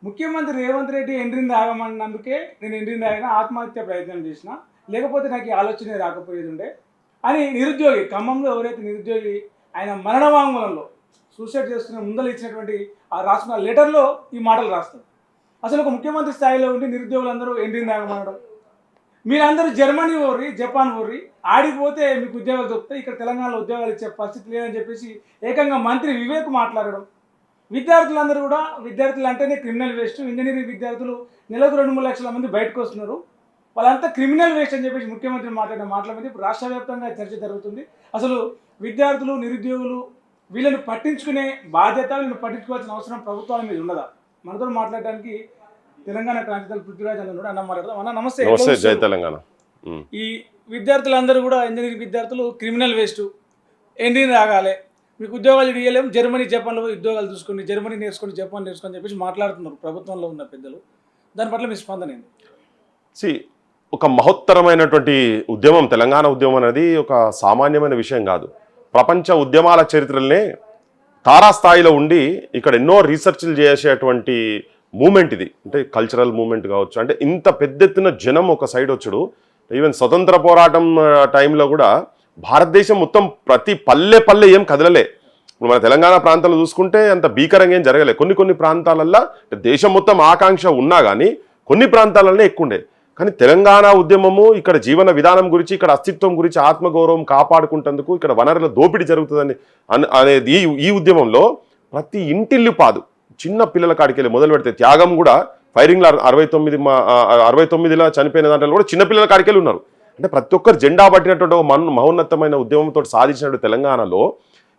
ముఖ్యమంత్రి రేవంత్ రెడ్డి ఎంట్రీని ఆగమన్నందుకే నేను ఎంట్రీని ఆగిన ఆత్మహత్య ప్రయత్నం చేసిన, లేకపోతే నాకు ఈ ఆలోచన రాకపోయేది ఉండే అని నిరుద్యోగి ఖమ్మంలో ఎవరైతే నిరుద్యోగి ఆయన మరణ వాంగ్మూలంలో సూసైడ్ చేసుకునే ముందలు ఇచ్చినటువంటి ఆ రాసిన లెటర్లో ఈ మాటలు రాస్తారు. అసలు ఒక ముఖ్యమంత్రి స్థాయిలో ఉండి నిరుద్యోగులందరూ ఎంట్రీని ఆగమనడం, మీరందరూ జర్మనీ ఓర్రి జపాన్ ఓర్రి ఆడిపోతే మీకు ఉద్యోగాలు దొరుకుతాయి, ఇక్కడ తెలంగాణలో ఉద్యోగాలు ఇచ్చే పరిస్థితి లేదని చెప్పేసి ఏకంగా మంత్రి వివేక్ మాట్లాడడం. విద్యార్థులందరూ కూడా విద్యార్థులు అంటేనే క్రిమినల్ వేస్ట్, ఇంజనీరింగ్ విద్యార్థులు నెలకు 2-3 లక్షల మంది బయటకు వస్తున్నారు, వాళ్ళంతా క్రిమినల్ వేస్ట్ అని చెప్పేసి ముఖ్యమంత్రి మాట్లాడిన మాటల మీద ఇప్పుడు రాష్ట్ర వ్యాప్తంగా చర్చ జరుగుతుంది. అసలు విద్యార్థులు నిరుద్యోగులు వీళ్ళని పట్టించుకునే బాధ్యత, వీళ్ళని పట్టించుకోవాల్సిన అవసరం ప్రభుత్వాల మీద ఉండదా? మనతో మాట్లాడడానికి తెలంగాణ క్రాంతిదళ పృథ్వీరాజ్ అన్న అన్న మాట్లాడదాం. అన్న నమస్తే. జై తెలంగాణ. ఈ విద్యార్థులందరూ కూడా ఇంజనీరింగ్ విద్యార్థులు క్రిమినల్ వేస్ట్, ఎంట్రీని రాగాలి, మీకు ఉద్యోగాలు ఇవ్వలేము, జర్మనీ జపాన్లో ఉద్యోగాలు చూసుకోండి, జర్మనీ నేర్చుకోండి, జపాన్ నేర్చుకొని చెప్పేసి మాట్లాడుతున్నారు ప్రభుత్వంలో ఉన్న పెద్దలు. దాని పట్ల మీ స్పందన ఏంటి? ఒక మహోత్తరమైనటువంటి ఉద్యమం తెలంగాణ ఉద్యమం అనేది ఒక సామాన్యమైన విషయం కాదు. ప్రపంచ ఉద్యమాల చరిత్రలనే తారాస్థాయిలో ఉండి ఇక్కడ ఎన్నో రీసెర్చ్లు చేసేటువంటి మూమెంట్ ఇది. అంటే కల్చరల్ మూమెంట్ కావచ్చు, అంటే ఇంత పెద్ద ఎత్తున జనం ఒక సైడ్ వచ్చుడు. ఈవెన్ స్వతంత్ర పోరాటం టైంలో కూడా భారతదేశం మొత్తం ప్రతి పల్లె ఏం కదలలే. ఇప్పుడు మన తెలంగాణ ప్రాంతాల్లో చూసుకుంటే అంత భీకరంగా ఏం జరగలే. కొన్ని ప్రాంతాలల్లో దేశం మొత్తం ఆకాంక్ష ఉన్నా కానీ కొన్ని ప్రాంతాలనే ఎక్కువ ఉండే. కానీ తెలంగాణ ఉద్యమము ఇక్కడ జీవన విధానం గురించి, ఇక్కడ అస్తిత్వం గురించి, ఆత్మగౌరవం కాపాడుకుంటేందుకు ఇక్కడ వనరుల దోపిడీ జరుగుతుందని అనేది ఈ ఉద్యమంలో ప్రతి ఇంటిల్లు పాదు చిన్న పిల్లల కాడికెళ్ళి మొదలు పెడితే త్యాగం కూడా ఫైరింగ్లో 69లో చనిపోయిన దాంట్లో కూడా చిన్నపిల్లల కాడికెళ్ళి ఉన్నారు. అంటే ప్రతి ఒక్కరు జెండా పట్టినటువంటి ఒక మహోన్నతమైన ఉద్యమంతో సాధించినట్టు తెలంగాణలో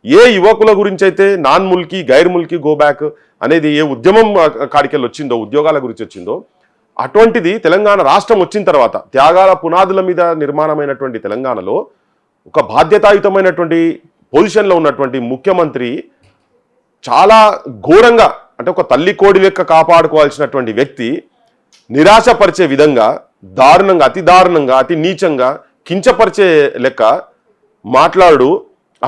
ఏ యువకుల గురించి అయితే నాన్ ముల్కీ గైర్ ముల్కీ గో బ్యాక్ అనేది ఏ ఉద్యమం కాడికెళ్ళి వచ్చిందో, ఉద్యోగాల గురించి వచ్చిందో, అటువంటిది తెలంగాణ రాష్ట్రం వచ్చిన తర్వాత త్యాగాల పునాదుల మీద నిర్మాణమైనటువంటి తెలంగాణలో ఒక బాధ్యతాయుతమైనటువంటి పొజిషన్లో ఉన్నటువంటి ముఖ్యమంత్రి చాలా ఘోరంగా, అంటే ఒక తల్లి కోడి లెక్క కాపాడుకోవాల్సినటువంటి వ్యక్తి నిరాశపరిచే విధంగా దారుణంగా, అతి దారుణంగా, అతి నీచంగా, కించపరిచే లెక్క మాట్లాడు.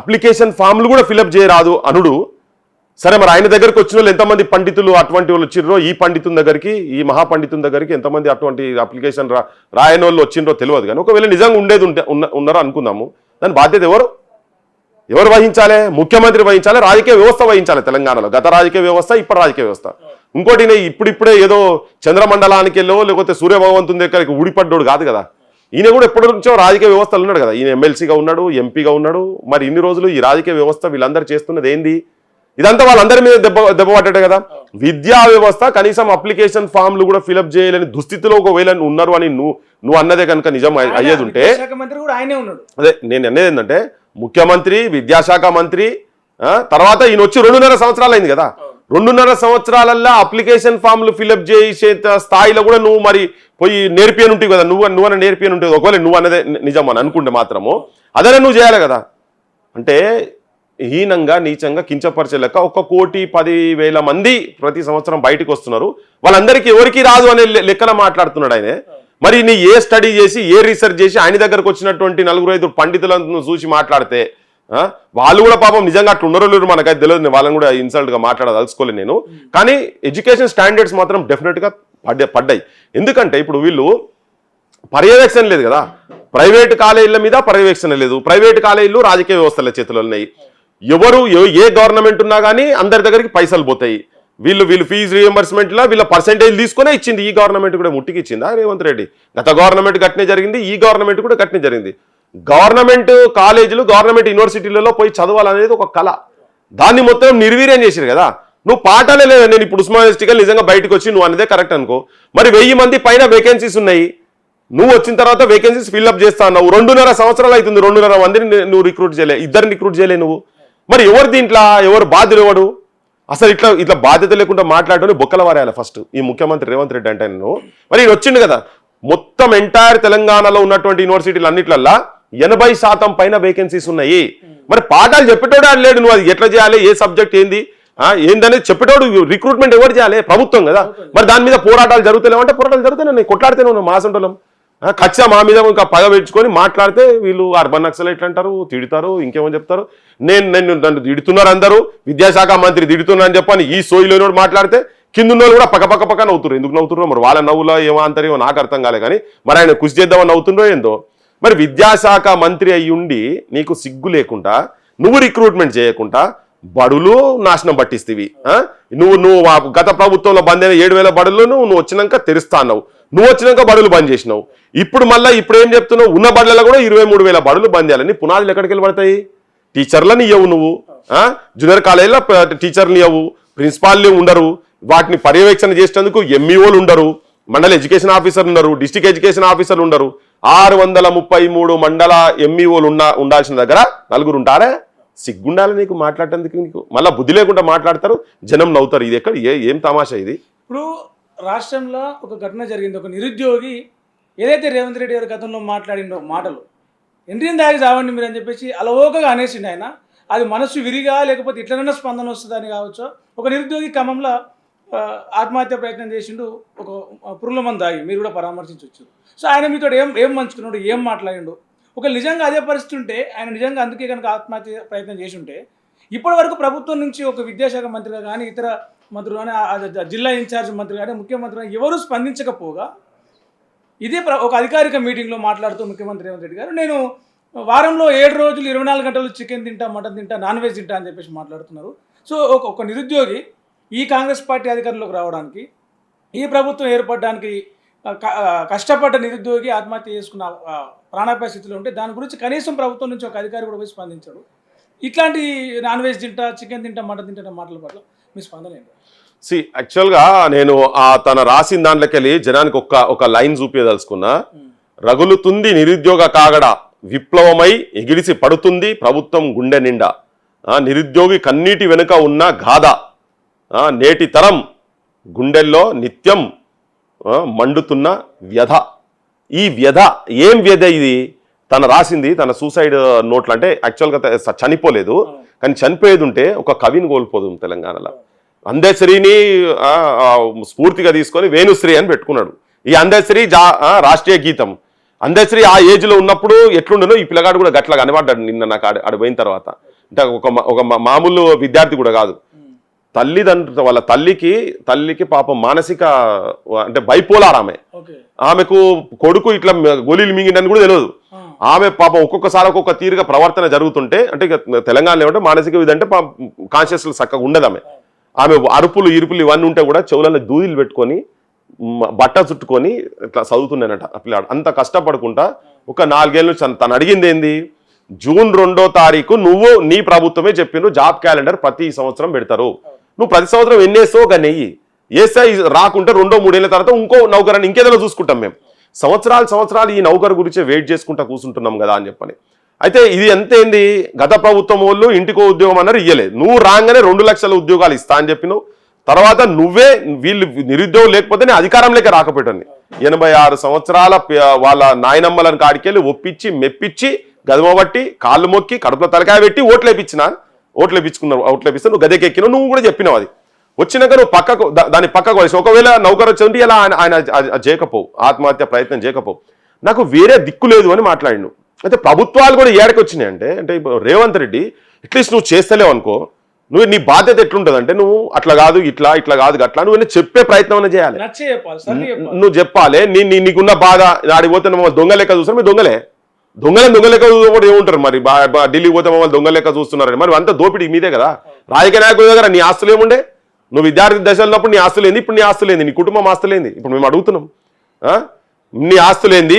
అప్లికేషన్ ఫామ్లు కూడా ఫిలప్ చేయరాదు అనుడు. సరే, మరి ఆయన దగ్గరికి వచ్చిన వాళ్ళు ఎంతమంది పండితులు అటువంటి వాళ్ళు వచ్చిర్రో, ఈ పండితుని దగ్గరికి, ఈ మహాపండితుని దగ్గరికి ఎంతమంది అటువంటి అప్లికేషన్ రాయని వాళ్ళు వచ్చిండ్రో తెలియదు. కానీ ఒకవేళ నిజంగా ఉన్నారో అనుకుందాము, దాని బాధ్యత ఎవరు వహించాలి? ముఖ్యమంత్రి వహించాలి, రాజకీయ వ్యవస్థ వహించాలి. తెలంగాణలో గత రాజకీయ వ్యవస్థ, ఇప్పుడు రాజకీయ వ్యవస్థ. ఇంకోటి ఇప్పుడిప్పుడే ఏదో చంద్రమండలానికి వెళ్ళో లేకపోతే సూర్యభగవంతుని దగ్గరికి ఊడిపడ్డాడు కాదు కదా. ఈయన కూడా ఎప్పటి నుంచో రాజకీయ వ్యవస్థలు ఉన్నాడు కదా. ఈయన ఎమ్మెల్సీగా ఉన్నాడు, ఎంపీగా ఉన్నాడు. మరి ఇన్ని రోజులు ఈ రాజకీయ వ్యవస్థ వీళ్ళందరూ చేస్తున్నది ఏంది? ఇదంతా వాళ్ళందరి మీద దెబ్బ పడ్డాడు కదా. విద్యా వ్యవస్థ కనీసం అప్లికేషన్ ఫామ్లు కూడా ఫిలప్ చేయలేని దుస్థితిలో ఒకవేళ ఉన్నారు అని నువ్వు అన్నదే కనుక నిజం అయ్యేది ఉంటే, అదే నేను అనేది ఏంటంటే ముఖ్యమంత్రి, విద్యాశాఖ మంత్రి, తర్వాత ఈయన వచ్చి 2.5 సంవత్సరాలు అయింది కదా. 2.5 సంవత్సరాలల్లో అప్లికేషన్ ఫామ్లు ఫిలప్ చేసే స్థాయిలో కూడా నువ్వు మరి పోయి నేర్పియని ఉంటావు కదా. నువ్వన్న నేర్పియని ఉంటుంది. ఒకవేళ నువ్వు అన్నదే నిజం అని అనుకుంటే మాత్రము అదనే నువ్వు చేయాలి కదా. అంటే హీనంగా, నీచంగా, కించపరిచే లెక్క 1,10,000 మంది ప్రతి సంవత్సరం బయటకు వస్తున్నారు. వాళ్ళందరికీ ఎవరికి రాదు అనే లెక్కన మాట్లాడుతున్నాడు ఆయన. మరి నీ ఏ స్టడీ చేసి, ఏ రీసెర్చ్ చేసి ఆయన దగ్గరకు వచ్చినటువంటి 4-5 పండితులను చూసి మాట్లాడితే వాళ్ళు కూడా పాపం నిజంగా అట్లా ఉన్నారో లేరు మనకైతే తెలియదు. వాళ్ళని కూడా ఇన్సల్ట్గా మాట్లాడదలుచుకోలేదు నేను. కానీ ఎడ్యుకేషన్ స్టాండర్డ్స్ మాత్రం డెఫినెట్గా పడ్డాయి. ఎందుకంటే ఇప్పుడు వీళ్ళు పర్యవేక్షణ లేదు కదా. ప్రైవేట్ కాలేజీల మీద పర్యవేక్షణ లేదు. ప్రైవేట్ కాలేజీలు రాజకీయ వ్యవస్థల చేతులు ఉన్నాయి. ఎవరు ఏ గవర్నమెంట్ ఉన్నా కానీ అందరి దగ్గరికి పైసలు పోతాయి. వీళ్ళు ఫీజు రియంబర్స్మెంట్లో వీళ్ళ పర్సెంటేజ్ తీసుకునే ఇచ్చింది. ఈ గవర్నమెంట్ కూడా ముట్టికి ఇచ్చిందా రేవంత్ రెడ్డి? గత గవర్నమెంట్ గట్నే జరిగింది, ఈ గవర్నమెంట్ కూడా గట్నే జరిగింది. గవర్నమెంట్ కాలేజీలు, గవర్నమెంట్ యూనివర్సిటీలలో పోయి చదవాలనేది ఒక కళ. దాన్ని మొత్తం నిర్వీర్యం చేసిరు కదా. నువ్వు పాఠాలే లేదా. నేను ఇప్పుడు ఉస్మానియా యూనివర్సిటీకి నిజంగా బయటకు వచ్చి నువ్వు అనేదే కరెక్ట్ అనుకో, మరి 1000 మంది పైన వేకెన్సీస్ ఉన్నాయి. నువ్వు వచ్చిన తర్వాత వేకెన్సీస్ ఫిల్అప్ చేస్తా అన్నావు. 2.5 సంవత్సరాలు అవుతుంది. 2.5 మందిని నువ్వు రిక్రూట్ చేయలే, 2 రిక్రూట్ చేయలే నువ్వు. మరి ఎవరు దీంట్లో ఎవరు బాధ్యులు? ఎవడు అసలు ఇట్లా బాధ్యత లేకుండా మాట్లాడటం బొక్కల వారాలి ఫస్ట్ ఈ ముఖ్యమంత్రి రేవంత్ రెడ్డి అంటే. నేను మరి వచ్చిండు కదా, మొత్తం ఎంటైర్ తెలంగాణలో ఉన్నటువంటి యూనివర్సిటీలు అన్నిట్లల్లా 80% పైన వేకెన్సీస్ ఉన్నాయి. మరి పాఠాలు చెప్పేటోడు లేడు. నువ్వు అది ఎట్లా చేయాలి, ఏ సబ్జెక్ట్ ఏందనేది చెప్పేటోడు రిక్రూట్మెంట్ ఎవరు చేయాలి? ప్రభుత్వం కదా. మరి దాని మీద పోరాటాలు జరుగుతలేమంటే పోరాటాలు జరుగుతాయి. కొట్లాడితేనే ఉన్నాం మాసంటోళ్ళం. ఖచ్చితంగా మా మీద ఇంకా పగ పెంచుకొని మాట్లాడితే వీళ్ళు అర్బన్ నక్సలైట్ అంటారు, తిడతారు, ఇంకేమో చెప్తారు. నన్ను తిడుతున్నారు అందరూ, విద్యాశాఖ మంత్రి తిడుతున్నా అని చెప్పని ఈ సోయిలోనోడు మాట్లాడితే కింద ఉన్న కూడా పక్క నవ్వుతున్నారు. ఎందుకు నవ్వుతున్నారు మరి? వాళ్ళ నవ్వులో ఏమో అంటారేమో నాకు అర్థం కాలే, కానీ మరి ఆయన కృషి చేద్దామని నవ్వుతుండో ఏందో. మరి విద్యాశాఖ మంత్రి అయ్యుండి నీకు సిగ్గు లేకుండా, నువ్వు రిక్రూట్మెంట్ చేయకుండా బడులు నాశనం పట్టిస్తీవి. నువ్వు గత ప్రభుత్వంలో బంద్ అయిన 7,000 బడులు నువ్వు వచ్చినాక తెరుస్తా అన్నావు. నువ్వు వచ్చినాక బడులు బంద్ చేసినావు. ఇప్పుడు ఏం చెప్తున్నావు? ఉన్న బడులలో కూడా 23,000 బడులు బంద్ చేయాలని. పునాదులు ఎక్కడికి వెళ్ళి పడతాయి? టీచర్లని ఇవ్వవు నువ్వు, జూనియర్ కాలేజీలో టీచర్లు ఇవ్వవు, ప్రిన్సిపాల్ని ఉండరు, వాటిని పర్యవేక్షణ చేసేందుకు ఎంఈఓలు ఉండరు, మండల ఎడ్యుకేషన్ ఆఫీసర్ ఉండరు, డిస్ట్రిక్ట్ ఎడ్యుకేషన్ ఆఫీసర్లు ఉండరు. 633 మండల ఎంఈఓలు ఉండాల్సిన దగ్గర 4 ఉంటారా? సిగ్గుండాలి నీకు మాట్లాడటానికి. నీకు మళ్ళీ బుద్ధి లేకుండా మాట్లాడతారు, జనం నవ్వుతారు. ఇది ఎక్కడ ఏం తమాషా ఇది? ఇప్పుడు రాష్ట్రంలో ఒక ఘటన జరిగింది. ఒక నిరుద్యోగి ఏదైతే రేవంత్ రెడ్డి గారి గతంలో మాట్లాడిండో మాటలు, ఎంట్రీని దాగి చావండి మీరు అని చెప్పేసి అలవోకగా అనేసిండు ఆయన. అది మనసు విరిగా లేకపోతే ఇట్లనైనా స్పందన వస్తుందని కావచ్చు. ఒక నిరుద్యోగి క్రమంలో ఆత్మహత్య ప్రయత్నం చేసిండు, ఒక పురుగుల మందు దాగి. మీరు కూడా పరామర్శించవచ్చు. సో ఆయన మీతో ఏం మంచుకున్నాడు, ఏం మాట్లాడిండు? ఒక నిజంగా అదే పరిస్థితి ఉంటే ఆయన నిజంగా అందుకే కనుక ఆత్మహత్య ప్రయత్నం చేసి ఉంటే ఇప్పటి వరకు ప్రభుత్వం నుంచి ఒక విద్యాశాఖ మంత్రిగా కానీ ఇతర మంత్రులు కానీ జిల్లా ఇన్ఛార్జ్ మంత్రి కానీ ముఖ్యమంత్రి కానీ ఎవరు స్పందించకపోగా ఇదే ఒక అధికారిక మీటింగ్లో మాట్లాడుతూ ముఖ్యమంత్రి రేవంత్ రెడ్డి గారు నేను వారంలో 7 రోజులు 24 గంటలు చికెన్ తింటా, మటన్ తింటా, నాన్ వెజ్ తింటా అని చెప్పేసి మాట్లాడుతున్నారు. సో ఒక నిరుద్యోగి ఈ కాంగ్రెస్ పార్టీ అధికారంలోకి రావడానికి, ఈ ప్రభుత్వం ఏర్పడడానికి కష్టపడ్డ నిరుద్యోగి ఆత్మహత్య చేసుకున్న ప్రాణాపాయ స్థితిలో ఉంటే దాని గురించి కనీసం ప్రభుత్వం నుంచి ఒక అధికారి కూడా పోయి స్పందించాడు. ఇట్లాంటి నాన్ వెజ్ తింటా, చికెన్ తింటా, మటన్ తింటా మాటల పట్ల మీ స్పందన ఏంటి? యాక్చువల్గా నేను తన రాసిన దాంట్లోకెళ్ళి జనానికి ఒక లైన్ చూపించదలుచుకున్నా. రగులుతుంది నిరుద్యోగ కాగడ, విప్లవమై ఎగిరిసి పడుతుంది ప్రభుత్వం గుండె నిండా. నిరుద్యోగి కన్నీటి వెనుక ఉన్న గాథ, నేటి తరం గుండెల్లో నిత్యం మండుతున్న వ్యధ. ఈ వ్యధ ఏం వ్యధ ఇది? తన రాసింది తన సూసైడ్ నోట్లు. అంటే యాక్చువల్గా చనిపోలేదు, కానీ చనిపోయేది ఉంటే ఒక కవిని కోల్పోదు తెలంగాణలో. అందశ్రీని స్ఫూర్తిగా తీసుకొని వేణుశ్రీ అని పెట్టుకున్నాడు. ఈ అందశ్రీ రాష్ట్రీయ గీతం. అందశ్రీ ఆ ఏజ్లో ఉన్నప్పుడు ఎట్లుండనో ఈ పిల్లగాడు కూడా గట్లా కనబడ్డాడు నిన్న నాకు ఆడిపోయిన తర్వాత. అంటే ఒక మామూలు విద్యార్థి కూడా కాదు. తల్లిదండ్రులు వాళ్ళ తల్లికి పాపం మానసిక అంటే బైపోలార్ ఆమెకు కొడుకు ఇట్లా గోళీలు మింగిండని కూడా తెలియదు. ఆమె పాపం ఒక్కొక్కసారి ఒక్కొక్క తీరుగా ప్రవర్తన జరుగుతుంటే, అంటే తెలంగాణలో ఏమంటే మానసిక విధి అంటే కాన్షియస్ చక్కగా ఉండదు. ఆమె అరుపులు ఇరుపులు ఇవన్నీ ఉంటే కూడా చెవులలో దూదిలు పెట్టుకొని బట్ట చుట్టుకొని ఇట్లా చదువుతున్నానట ఆ పిల్లాడు. అంత కష్టపడుకుంటా ఒక 4 ఏళ్ళ నుంచి తను అడిగింది ఏంది? జూన్ 2వ తారీఖు నువ్వు నీ ప్రభుత్వమే చెప్పిండ్రు జాబ్ క్యాలెండర్ ప్రతి సంవత్సరం పెడతారు, నువ్వు ప్రతి సంవత్సరం ఎన్నేసో కానీ వేస్తే రాకుంటే 2-3 ఏళ్ళ తర్వాత ఇంకో నౌకరాన్ని ఇంకేదైనా చూసుకుంటాం మేము. సంవత్సరాలు ఈ నౌకరు గురించే వెయిట్ చేసుకుంటా కూర్చుంటున్నాం కదా అని చెప్పని. అయితే ఇది ఎంతేంది? గత ప్రభుత్వం వాళ్ళు ఇంటికో ఉద్యోగం అన్నారు, ఇయ్యలేదు. నువ్వు రాగానే 2 లక్షల ఉద్యోగాలు ఇస్తా అని చెప్పినావు. తర్వాత నువ్వే వీళ్ళు నిరుద్యోగం లేకపోతే నేను అధికారంలోకి రాకపోయాను. 86 సంవత్సరాల వాళ్ళ నాయనమ్మలను కాడికెళ్ళి ఒప్పించి మెప్పించి గదమబట్టి కాళ్ళు మొక్కి కడుపులో తలకాయ పెట్టి ఓట్లు వేయించుకున్నారు. ఓట్లు వేపిస్తే నువ్వు గదెకెక్కినావు. నువ్వు కూడా చెప్పినావు. అది వచ్చినాక నువ్వు దాన్ని పక్కకు వేసి ఒకవేళ నౌకరు వచ్చి ఇలా ఆయన చేయకపోవు, ఆత్మహత్య ప్రయత్నం చేయకపోవు, నాకు వేరే దిక్కు లేదు అని మాట్లాడిండు. అయితే ప్రభుత్వాలు కూడా ఏడకి వచ్చినాయి అంటే రేవంత్ రెడ్డి అట్లీస్ట్ నువ్వు చేస్తలేవు అనుకో, నువ్వు నీ బాధ్యత ఎట్లుంటుంది అంటే నువ్వు అట్లా కాదు ఇట్లా కాదు అట్లా నువ్వు చెప్పే ప్రయత్నం చేయాలి. నువ్వు చెప్పాలి నీకున్న బాధ. ఆడికి పోతే మమ్మల్ని దొంగ లెక్క చూస్తారు. మీరు దొంగ లెక్క కూడా ఏముంటారు మరి? ఢిల్లీకి పోతే మమ్మల్ని దొంగ లెక్క చూస్తున్నారని. మరి అంతా దోపిడీ మీదే కదా. రాజకీయ నాయకుల దగ్గర నీ ఆస్తులు ఏముండే? నువ్వు విద్యార్థి దశలో ఉన్నప్పుడు నీ ఆస్తులు ఏంది? ఇప్పుడు నీ ఆస్తులు ఏంది? నీ కుటుంబం ఆస్తులు ఏంది? ఇప్పుడు మేము అడుగుతున్నాం. నీ ఆస్తులు ఏంది?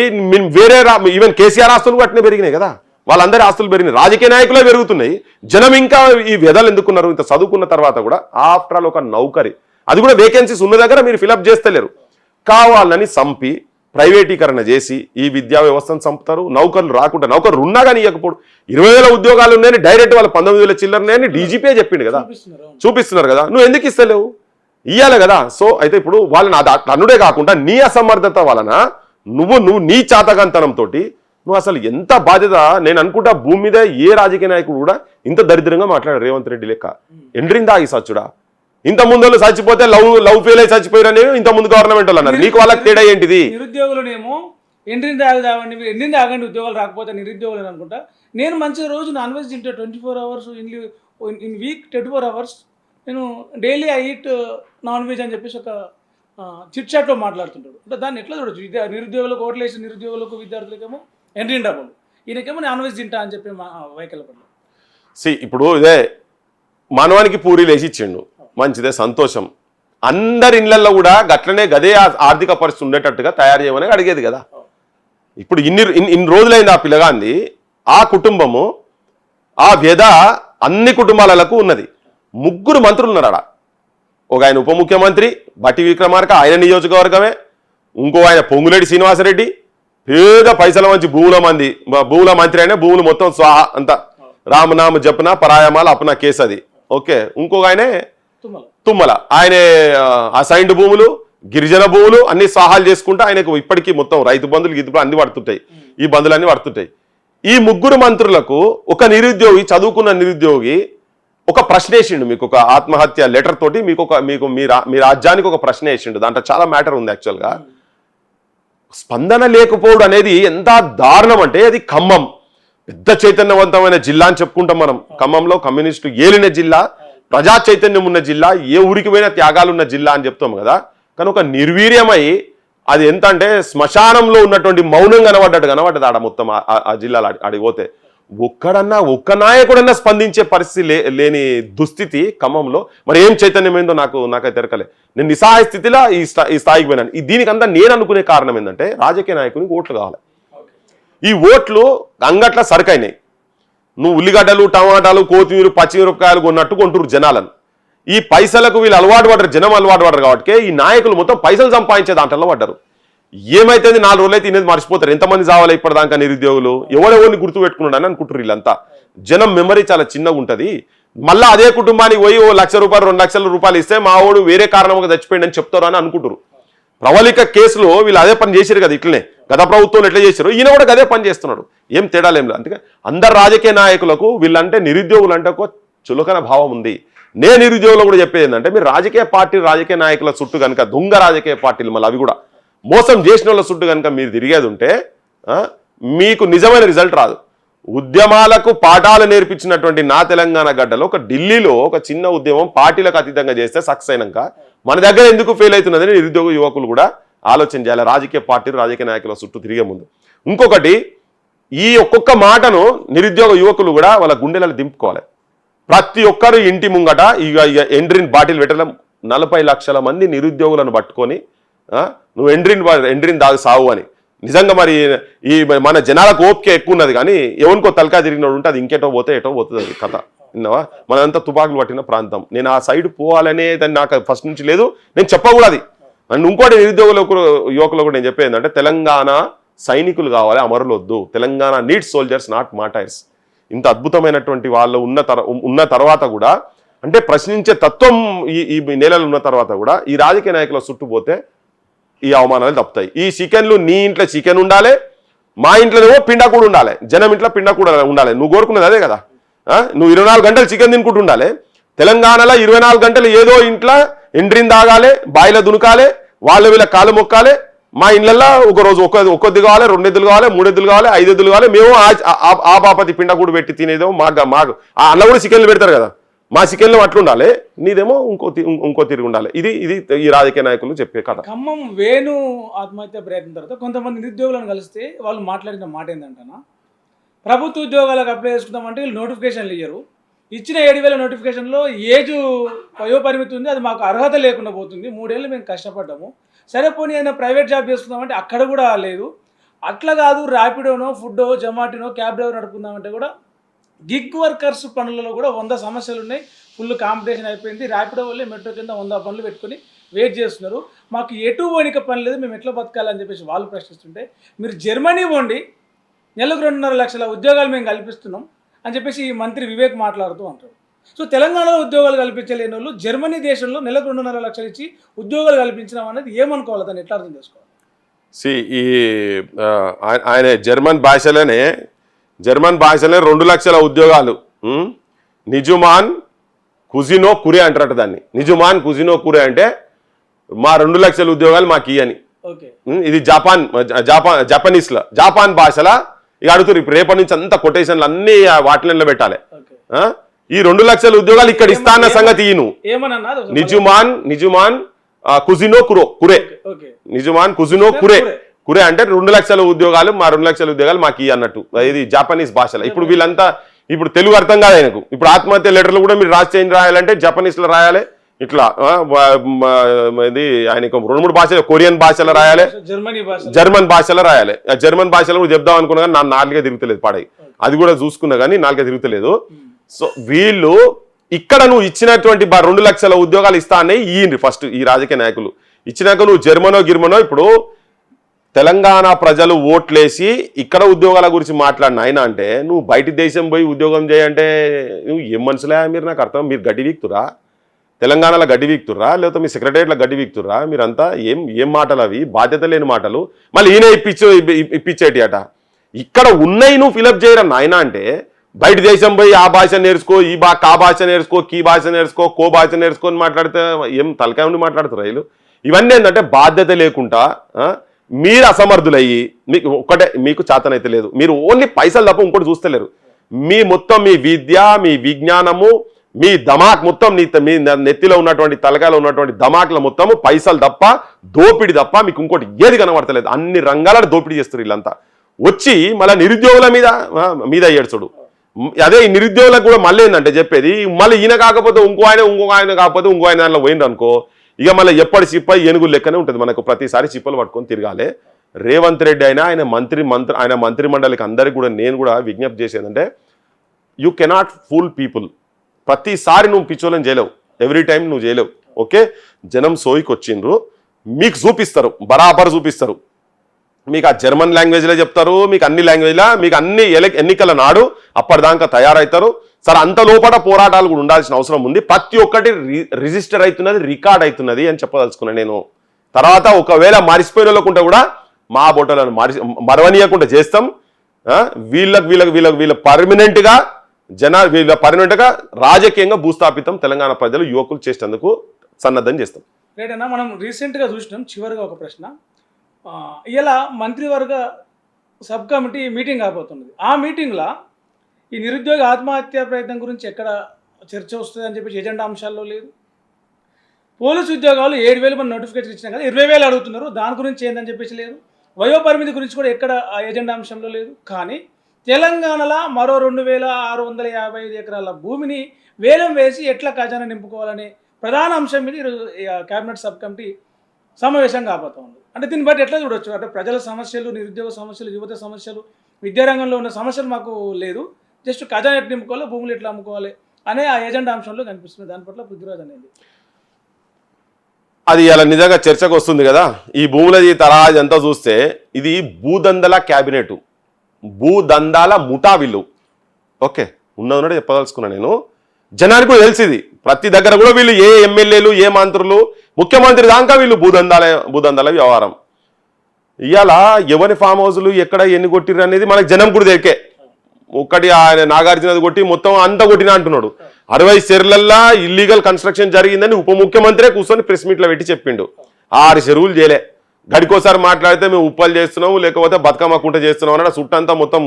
వేరే ఈవెన్ కేసీఆర్ ఆస్తులు అట్నే పెరిగినాయి కదా. వాళ్ళందరి ఆస్తులు పెరిగినాయి, రాజకీయ నాయకులే పెరుగుతున్నాయి. జనం ఇంకా ఈ వ్యధలు ఎందుకున్నారు? ఇంత చదువుకున్న తర్వాత కూడా ఆఫ్టర్ ఆల్ ఒక నౌకరి, అది కూడా వేకెన్సీస్ ఉన్న దగ్గర మీరు ఫిలప్ చేస్తలేరు. కావాలని సంపి ప్రైవేటీకరణ చేసి ఈ విద్యా వ్యవస్థను చంపుతారు. నౌకర్లు రాకుండా, నౌకర్లు ఉన్నా కానీ ఇవ్వకపోడు. 20,000 ఉద్యోగాలు ఉన్నాయని డైరెక్ట్ వాళ్ళు 19,000 చిల్లరనే డీజీపీ చెప్పిండు కదా, చూపిస్తున్నారు కదా. నువ్వు ఎందుకు ఇస్తలేవు? ఇయ్యాలి కదా. సో అయితే ఇప్పుడు వాళ్ళని అన్నుడే కాకుండా నీ అసమర్థత వలన నువ్వు నీ చాతకంతనంతో నువ్వు అసలు ఎంత బాధ్యత. నేను అనుకుంటా భూమి మీద ఏ రాజకీయ నాయకుడు కూడా ఇంత దరిద్రంగా మాట్లాడారు రేవంత్ రెడ్డి లెక్క. ఎండ్రిందా ఈ సచ్చుడా? ఇంత ముందు చచ్చిపోతే లవ్ ఫెయిల్ అయి చచ్చిపోయారని ఇంత ముందు గవర్నమెంట్ వాళ్ళు అన్నారు. నీకు వాళ్ళకి తేడా ఏంటిది? నిరుద్యోగులనేమో ఎండ్రింది ఆగండి ఉద్యోగాలు రాకపోతే నిరుద్యోగులు అనుకుంటా. నేను మంచి రోజు నాన్ వెజ్ తింటే 24 hours ఇన్ వీక్ 24 hours నేను daily I eat non veg అని చెప్పేసి ఒక చిట్ చాట్లో మాట్లాడుతుంటాడు. అంటే దాన్ని ఎట్లా చూడొచ్చు? నిరుద్యోగులకు ఓట్లు వేసిన నిరుద్యోగులకు విద్యార్థులకేమో ఎంట్రీ డబ్బులు, ఈయనకేమో నాన్ వెజ్ తింటా అని చెప్పి వైకల్పడ్డాడు. ఇప్పుడు ఇదే మానవానికి పూరీలు వేసి ఇచ్చిండు, మంచిదే, సంతోషం. అందరి ఇళ్లలో కూడా గట్లనే గదే ఆర్థిక పరిస్థితి ఉండేటట్టుగా తయారు చేయమని అడిగేది కదా. ఇప్పుడు ఇన్ని రోజులైంది ఆ పిల్లగాంది, ఆ కుటుంబము, ఆ వ్యధ అన్ని కుటుంబాలకు ఉన్నది. 3 మంత్రులు ఉన్నారు ఆడ. ఒక ఆయన ఉప ముఖ్యమంత్రి బట్టి విక్రమార్క, ఆయన నియోజకవర్గమే. ఇంకో ఆయన పొంగులేటి శ్రీనివాసరెడ్డి, పేద పైసల మంచి భూముల మంత్రి అయినా భూములు మొత్తం స్వాహ అంతా, రామనామ జపన పరాయమాల అపన కేసు అది. ఓకే. ఇంకొక ఆయనే తుమ్మల, ఆయనే అసైన్డ్ భూములు, గిరిజన భూములు అన్ని సహాయాలు చేసుకుంటూ ఆయనకు ఇప్పటికీ మొత్తం రైతు బంధులు గిద్దులు అన్ని పడుతుంటాయి, ఈ బంధులన్నీ పడుతుంటాయి. ఈ 3 మంత్రులకు ఒక నిరుద్యోగి, చదువుకున్న నిరుద్యోగి ఒక ప్రశ్న వేసిండు, మీకు ఒక ఆత్మహత్య లెటర్ తోటి మీకు మీ రాజ్యానికి ఒక ప్రశ్న వేసిండు. దాంట్లో చాలా మ్యాటర్ ఉంది. యాక్చువల్గా స్పందన లేకపోవడం అనేది ఎంత దారుణం అంటే, అది ఖమ్మం పెద్ద చైతన్యవంతమైన జిల్లా అని చెప్పుకుంటాం మనం. ఖమ్మంలో కమ్యూనిస్టు ఏలిన జిల్లా, ప్రజా చైతన్యం ఉన్న జిల్లా, ఏ ఊరికి పోయినా త్యాగాలు ఉన్న జిల్లా అని చెప్తాం కదా. కానీ ఒక నిర్వీర్యమై అది ఎంత అంటే శ్మశానంలో ఉన్నటువంటి మౌనం కనబడ్డది ఆడ మొత్తం ఆ జిల్లాలో అడిగిపోతే. ఒక్క నాయకుడన్నా స్పందించే పరిస్థితి లేని దుస్థితి ఖమ్మంలో. మరి ఏం చైతన్యమైందో నాకైతే తెరకలే. నేను నిస్సహాయ స్థితిలో ఈ స్థాయికి పోయినాను. దీనికంతా నేను అనుకునే కారణం ఏంటంటే, రాజకీయ నాయకునికి ఓట్లు కావాలి. ఈ ఓట్లు అంగట్ల సరుకైనాయి. నువ్వు ఉల్లిగడ్డలు, టమాటాలు, కొత్తిమీర, పచ్చిమిరపకాయలు కొన్నట్టు కొంటున్నారు జనాలను. ఈ పైసలకు వీళ్ళు అలవాటు పడ్డారు, జనం అలవాటు పడ్డారు కాబట్టి ఈ నాయకులు మొత్తం పైసలు సంపాదించే దాంట్లో పడ్డారు. ఏమైతే 4 రోజులైతే తినేది మర్చిపోతారు. ఎంతమంది చావాలి ఇప్పటిదాకా నిరుద్యోగులు, ఎవరెవరిని గుర్తు పెట్టుకున్నాడు అని అనుకుంటారు వీళ్ళంతా. జనం మెమరీ చాలా చిన్నగా ఉంటుంది. మళ్ళీ అదే కుటుంబానికి పోయి ఓ 1 లక్ష రూపాయలు 2 లక్షల రూపాయలు ఇస్తే మా వాడు వేరే కారణంగా చచ్చిపోయింది అని చెప్తారు అని అనుకుంటారు. ప్రవళిక కేసులో వీళ్ళు అదే పని చేశారు కదా, ఇట్లనే గత ప్రభుత్వంలో ఎట్లా చేశారు, ఈయన కూడా అదే పని చేస్తున్నాడు. ఏం తేడాలేం లేదు. అందుకే అందరు రాజకీయ నాయకులకు వీళ్ళంటే, నిరుద్యోగులు అంటే ఒక చులకన భావం ఉంది. నేను నిరుద్యోగులు కూడా చెప్పేది ఏంటంటే, మీరు రాజకీయ నాయకుల చుట్టూ కనుక, దొంగ రాజకీయ పార్టీలు మళ్ళీ అవి కూడా మోసం చేసిన వాళ్ళ చుట్టూ కనుక మీరు తిరిగేది ఉంటే మీకు నిజమైన రిజల్ట్ రాదు. ఉద్యమాలకు పాఠాలు నేర్పించినటువంటి నా తెలంగాణ గడ్డలో ఒక ఢిల్లీలో ఒక చిన్న ఉద్యమం పార్టీలకు అతీతంగా చేస్తే సక్సెస్ అయినాక మన దగ్గర ఎందుకు ఫెయిల్ అవుతున్నదని నిరుద్యోగ యువకులు కూడా ఆలోచన చేయాలి. రాజకీయ పార్టీలు, రాజకీయ నాయకుల చుట్టూ తిరిగే ముందు. ఇంకొకటి, ఈ ఒక్కొక్క మాటను నిరుద్యోగ యువకులు కూడా వాళ్ళ గుండెలలో దింపుకోవాలి. ప్రతి ఒక్కరు ఇంటి ముంగట ఇక ఎండ్రిన్ బాటిల్ పెట్టడం, 40 లక్షల మంది నిరుద్యోగులను పట్టుకొని నువ్వు ఎండ్రిన్ దాగి సావు అని. నిజంగా మరి ఈ మన జనాలకు ఓపిక ఎక్కువ ఉన్నది, కానీ ఎవరికో తలకా తిరిగినోడు ఉంటే అది ఇంకేటో పోతుంది అది కథ. విన్నావా? మనంతా తుపాకులు పట్టిన ప్రాంతం. నేను ఆ సైడ్ పోవాలనే దాన్ని నాకు ఫస్ట్ నుంచి లేదు, నేను చెప్పకూడదు అది. అండ్ ఇంకోటి యువకులు కూడా నేను చెప్పేది ఏంటంటే, తెలంగాణ సైనికులు కావాలి, అమరులు వద్దు. Telangana needs soldiers, not martyrs. ఇంత అద్భుతమైనటువంటి వాళ్ళు ఉన్న తర్వాత కూడా, అంటే ప్రశ్నించే తత్వం ఈ నేలలు ఉన్న తర్వాత కూడా ఈ రాజకీయ నాయకుల చుట్టూ పోతే ఈ అవమానాలు తప్పుతాయి. ఈ చికెన్లు, నీ ఇంట్లో చికెన్ ఉండాలి, మా ఇంట్లోనేమో పిండా కూడా ఉండాలి, జనం ఇంట్లో పిండా కూడా ఉండాలి. నువ్వు కోరుకున్నది అదే కదా. నువ్వు 24 గంటలు చికెన్ తినుకుంటూ ఉండాలి. తెలంగాణలో 24 గంటలు ఏదో ఇంట్లో ఎండ్రిన్ తాగాలి, బాయిలో దునకాలి, వీళ్ళ కాలు మొక్కాలి. మా ఇళ్ళల్లో ఒకరోజు ఒక్కొద్ది కావాలి, 2 ఎద్దులు కావాలి, 3 ఎద్దులు కావాలి, 5 ఎద్దులు కావాలి. మేము ఆ బాపతి పిండ కూడా పెట్టి తినేదేమో మాకు అలా కూడా చికెన్లు పెడతారు కదా, మా చికెన్లు అట్లుండాలి, నీదేమో ఇంకో తిరిగి ఉండాలి. ఇది ఈ రాజకీయ నాయకులు చెప్పే కథ. ఖమ్మం వేణు ఆత్మహత్య ప్రయత్నం తర్వాత కొంతమంది నిరుద్యోగులను కలిస్తే వాళ్ళు మాట్లాడిన మాట ఏంటంటనా, ప్రభుత్వ ఉద్యోగాలకు అప్లై చేసుకుందామంటే వీళ్ళు నోటిఫికేషన్లు ఇయ్యరు. ఇచ్చిన 7,000 నోటిఫికేషన్లో ఏజ్ వయోపరిమితి ఉంది, అది మాకు అర్హత లేకుండా పోతుంది. 3 ఏళ్ళు మేము కష్టపడ్డాము. సరే పోనీ అయినా ప్రైవేట్ జాబ్ చేసుకుందామంటే అక్కడ కూడా లేదు. అట్లా కాదు, ర్యాపిడోనో, ఫుడ్డో, జొమాటోనో, క్యాబ్ డ్రైవర్ నడుపుకుందామంటే కూడా గిగ్ వర్కర్స్ పనులలో కూడా 100 సమస్యలు ఉన్నాయి. ఫుల్ కాంపిటీషన్ అయిపోయింది. ర్యాపిడో వల్లే మెట్రో కింద 100 పనులు పెట్టుకొని వెయిట్ చేస్తున్నారు. మాకు ఎటు పోనిక పని లేదు, మేము ఎట్లా బతకాలని చెప్పేసి వాళ్ళు ప్రశ్నిస్తుంటే, మీరు జర్మనీ పోండి, నెలకు 2.5 లక్షల ఉద్యోగాలు మేము కల్పిస్తున్నాం అని చెప్పేసి ఈ మంత్రి వివేక్ మాట్లాడుతూ అంటారు. సో తెలంగాణలో ఉద్యోగాలు కల్పించలేని వాళ్ళు జర్మనీ దేశంలో నెలకు 2.5 లక్షలు ఇచ్చి ఉద్యోగాలు కల్పించడం అనేది ఏమనుకోవాలి, దాన్ని ఎట్లా అర్థం చేసుకోవాలి? ఆయన జర్మన్ భాషలోనే 2 లక్షల ఉద్యోగాలు, నిజుమాన్ కుజినో కురే అంటారట దాన్ని. నిజుమాన్ కుజినో కురే అంటే మా 2 లక్షల ఉద్యోగాలు మాకు ఇయ్యని. ఇది జపనీస్లో, జాపాన్ భాషలో ఇక అడుగుతారు. ఇప్పుడు రేపటి నుంచి అంతా కొటేషన్లు అన్ని వాటిల్లో పెట్టాలి. ఈ 2 లక్షల ఉద్యోగాలు ఇక్కడ ఇస్తా అన్న సంగతి ఈయన ఏమన్నా నిజుమాన్ కుజినో కురే ఓకే నిజుమాన్ కుజినో కురే అంటే 2 లక్షల ఉద్యోగాలు 2 లక్షల ఉద్యోగాలు మాకు ఇయ్యి అన్నట్టు. ఇది జాపనీస్ భాషలో. ఇప్పుడు వీళ్ళంతా ఇప్పుడు తెలుగు అర్థం కాదు ఆయనకు. ఇప్పుడు ఆత్మహత్య లెటర్లు కూడా మీరు చేంజ్ రాయాలంటే జపనీస్లో రాయాలి, ఇట్లా ఇది ఆయనకు 2-3 భాషలు, కొరియన్ భాషలో రాయాలి, జర్మన్ భాషలో రాయాలి. జర్మన్ భాషలో కూడా చెప్దాం అనుకున్నా కానీ నా నాలుగే తిరుగుతలేదు పాడై, అది కూడా చూసుకున్నా కానీ నాలుగే తిరుగుతలేదు. సో వీళ్ళు ఇక్కడ నువ్వు ఇచ్చినటువంటి 2 లక్షల ఉద్యోగాలు ఇస్తా అనే ఇయ్యండి ఫస్ట్ ఈ రాజకీయ నాయకులు. ఇచ్చినాక నువ్వు గిర్మనో ఇప్పుడు తెలంగాణ ప్రజలు ఓట్లేసి ఇక్కడ ఉద్యోగాల గురించి మాట్లాడిన ఆయన అంటే నువ్వు బయట దేశం పోయి ఉద్యోగం చేయంటే నువ్వు ఏం మనుషులే మీరు? నాకు అర్థం. మీరు గడ్డి వీక్తురా, తెలంగాణలో గడ్డి వీక్తుర్రా, లేకపోతే మీ సెక్రటరియట్లో గడ్డి వీక్తుర్రా? మీరంతా ఏం మాటలు అవి? బాధ్యత లేని మాటలు. మళ్ళీ ఈయన ఇప్పించేటి అట. ఇక్కడ ఉన్నాయి నువ్వు ఫిలప్ చేయరా నాయన అంటే బయట దేశం పోయి ఆ భాష నేర్చుకో, కా భాష నేర్చుకో, కీ భాష నేర్చుకో, కో భాష నేర్చుకో అని మాట్లాడితే ఏం తలకాయ ఉండి మాట్లాడుతారు వీళ్ళు? ఇవన్నీ ఏంటంటే బాధ్యత లేకుండా మీరు అసమర్థులయ్యి మీకు చేతనైతే లేదు. మీరు ఓన్లీ పైసలు తప్ప ఇంకోటి చూస్తలేరు. మీ మొత్తం మీ విద్య, మీ విజ్ఞానము, మీ దమాక్ మొత్తం మీ నెత్తిలో ఉన్నటువంటి తలకాయలో ఉన్నటువంటి దమాక్ల మొత్తము పైసలు తప్ప, దోపిడి తప్ప మీకు ఇంకోటి ఏది కనబడతలేదు. అన్ని రంగాలలో దోపిడీ చేస్తారు వీళ్ళంతా. వచ్చి మళ్ళీ నిరుద్యోగుల మీద ఏడ్చుడు. అదే ఈ నిరుద్యోగులకు కూడా మళ్ళీ ఏంటంటే చెప్పేది, మళ్ళీ ఈయన కాకపోతే ఇంకో ఆయన కాకపోతే ఇంకో ఆయన దాంట్లో పోయింది అనుకో, ఇక మళ్ళీ ఎప్పటి చిప్ప ఏనుగులు లెక్కనే ఉంటుంది. మనకు ప్రతిసారి చిప్పలు పట్టుకొని తిరగాలి. రేవంత్ రెడ్డి అయినా ఆయన మంత్రిమండలికి అందరికి కూడా నేను కూడా విజ్ఞప్తి చేసేదంటే, యూ కెనాట్ ఫూల్ పీపుల్. ప్రతిసారి నువ్వు పిచ్చోళ్ళని చేయలేవు, ఎవ్రీ టైం నువ్వు చేయలేవు. ఓకే, జనం సోయికి వచ్చిండ్రు, మీకు చూపిస్తారు, బరాబర్ చూపిస్తారు. మీకు ఆ జర్మన్ లాంగ్వేజ్లో చెప్తారు, మీకు అన్ని లాంగ్వేజ్లా, మీకు అన్ని ఎన్నికల నాడు అప్పటిదాకా తయారవుతారు. సరే, అంత లోపల పోరాటాలు కూడా ఉండాల్సిన అవసరం ఉంది. ప్రతి ఒక్కటి రిజిస్టర్ అవుతున్నది, రికార్డ్ అవుతున్నది అని చెప్పదలుచుకున్నాను నేను. తర్వాత ఒకవేళ మరిచిపోయిన వాళ్ళకుంటే కూడా మా బొట్టలను మరవనీయకుండా చేస్తాం. వీళ్ళ పర్మనెంట్గా పర్మనెంట్గా రాజకీయంగా భూస్థాపితం తెలంగాణ ప్రజలు యువకులు చేసేందుకు సన్నద్ధం చేస్తాం. రైట్ అన్న, మనం రీసెంట్గా చూసినాం. చివరిగా ఒక ప్రశ్న, ఇలా మంత్రివర్గ సబ్ కమిటీ మీటింగ్ కాబోతున్నది. ఆ మీటింగ్లో ఈ నిరుద్యోగ ఆత్మహత్య ప్రయత్నం గురించి ఎక్కడ చర్చ వస్తుంది అని చెప్పేసి ఎజెండా అంశాల్లో లేదు. పోలీసు ఉద్యోగాలు 7,000 మంది నోటిఫికేషన్ ఇచ్చినా కదా, 20,000 అడుగుతున్నారు, దాని గురించి ఏందని చెప్పేసి లేదు. వయోపరిమితి గురించి కూడా ఎక్కడ ఎజెండా అంశంలో లేదు. కానీ తెలంగాణలో మరో 2,655 ఎకరాల భూమిని వేలం వేసి ఎట్లా ఖజానా నింపుకోవాలనే ప్రధాన అంశం మీద ఈరోజు క్యాబినెట్ సబ్ కమిటీ సమావేశం కాబోతా ఉంది. అంటే దీన్ని బట్టి ఎట్లా చూడొచ్చు అంటే ప్రజల సమస్యలు, నిరుద్యోగ సమస్యలు, యువత సమస్యలు, విద్యారంగంలో ఉన్న సమస్యలు మాకు లేదు, జస్ట్ ఖజానా ఎట్లా నింపుకోవాలి, భూములు ఎట్లా అమ్ముకోవాలి అనే ఆ ఎజెండా అంశంలో కనిపిస్తుంది. దాని పట్ల పృథ్వీరాజ్ అనేది అది ఇలా నిజంగా చర్చకు వస్తుంది కదా. ఈ భూములది తరాజ్ అంతా చూస్తే ఇది భూదందల క్యాబినెట్, భూదందాల ముఠా వీళ్ళు. ఓకే, ఉన్నది చెప్పదలుచుకున్నా నేను. జనానికి కూడా తెలిసింది, ప్రతి దగ్గర కూడా వీళ్ళు ఏ ఎమ్మెల్యేలు, ఏ మంత్రులు, ముఖ్యమంత్రి దాకా వీళ్ళు భూదందాల వ్యవహారం. ఇవాళ ఎవరి ఫామ్ హౌస్లు ఎక్కడ ఎన్ని కొట్టిర్రు అనేది మనకు జనం కూడా తెలికే. ఒక్కటి ఆయన నాగార్జునది కొట్టి మొత్తం అంతా కొట్టినా అంటున్నాడు. 60 చెరువులల్లా ఇల్లీగల్ కన్స్ట్రక్షన్ జరిగిందని ఉప ముఖ్యమంత్రి కూర్చొని ప్రెస్ మీట్లో పెట్టి చెప్పిండు. 6 చెరువులు చేయలే. గడికోసారి మాట్లాడితే మేము ఉప్పలు చేస్తున్నాము, లేకపోతే బతుకమ్మ కుంట చేస్తున్నాం అన్న సుట్టంతా మొత్తం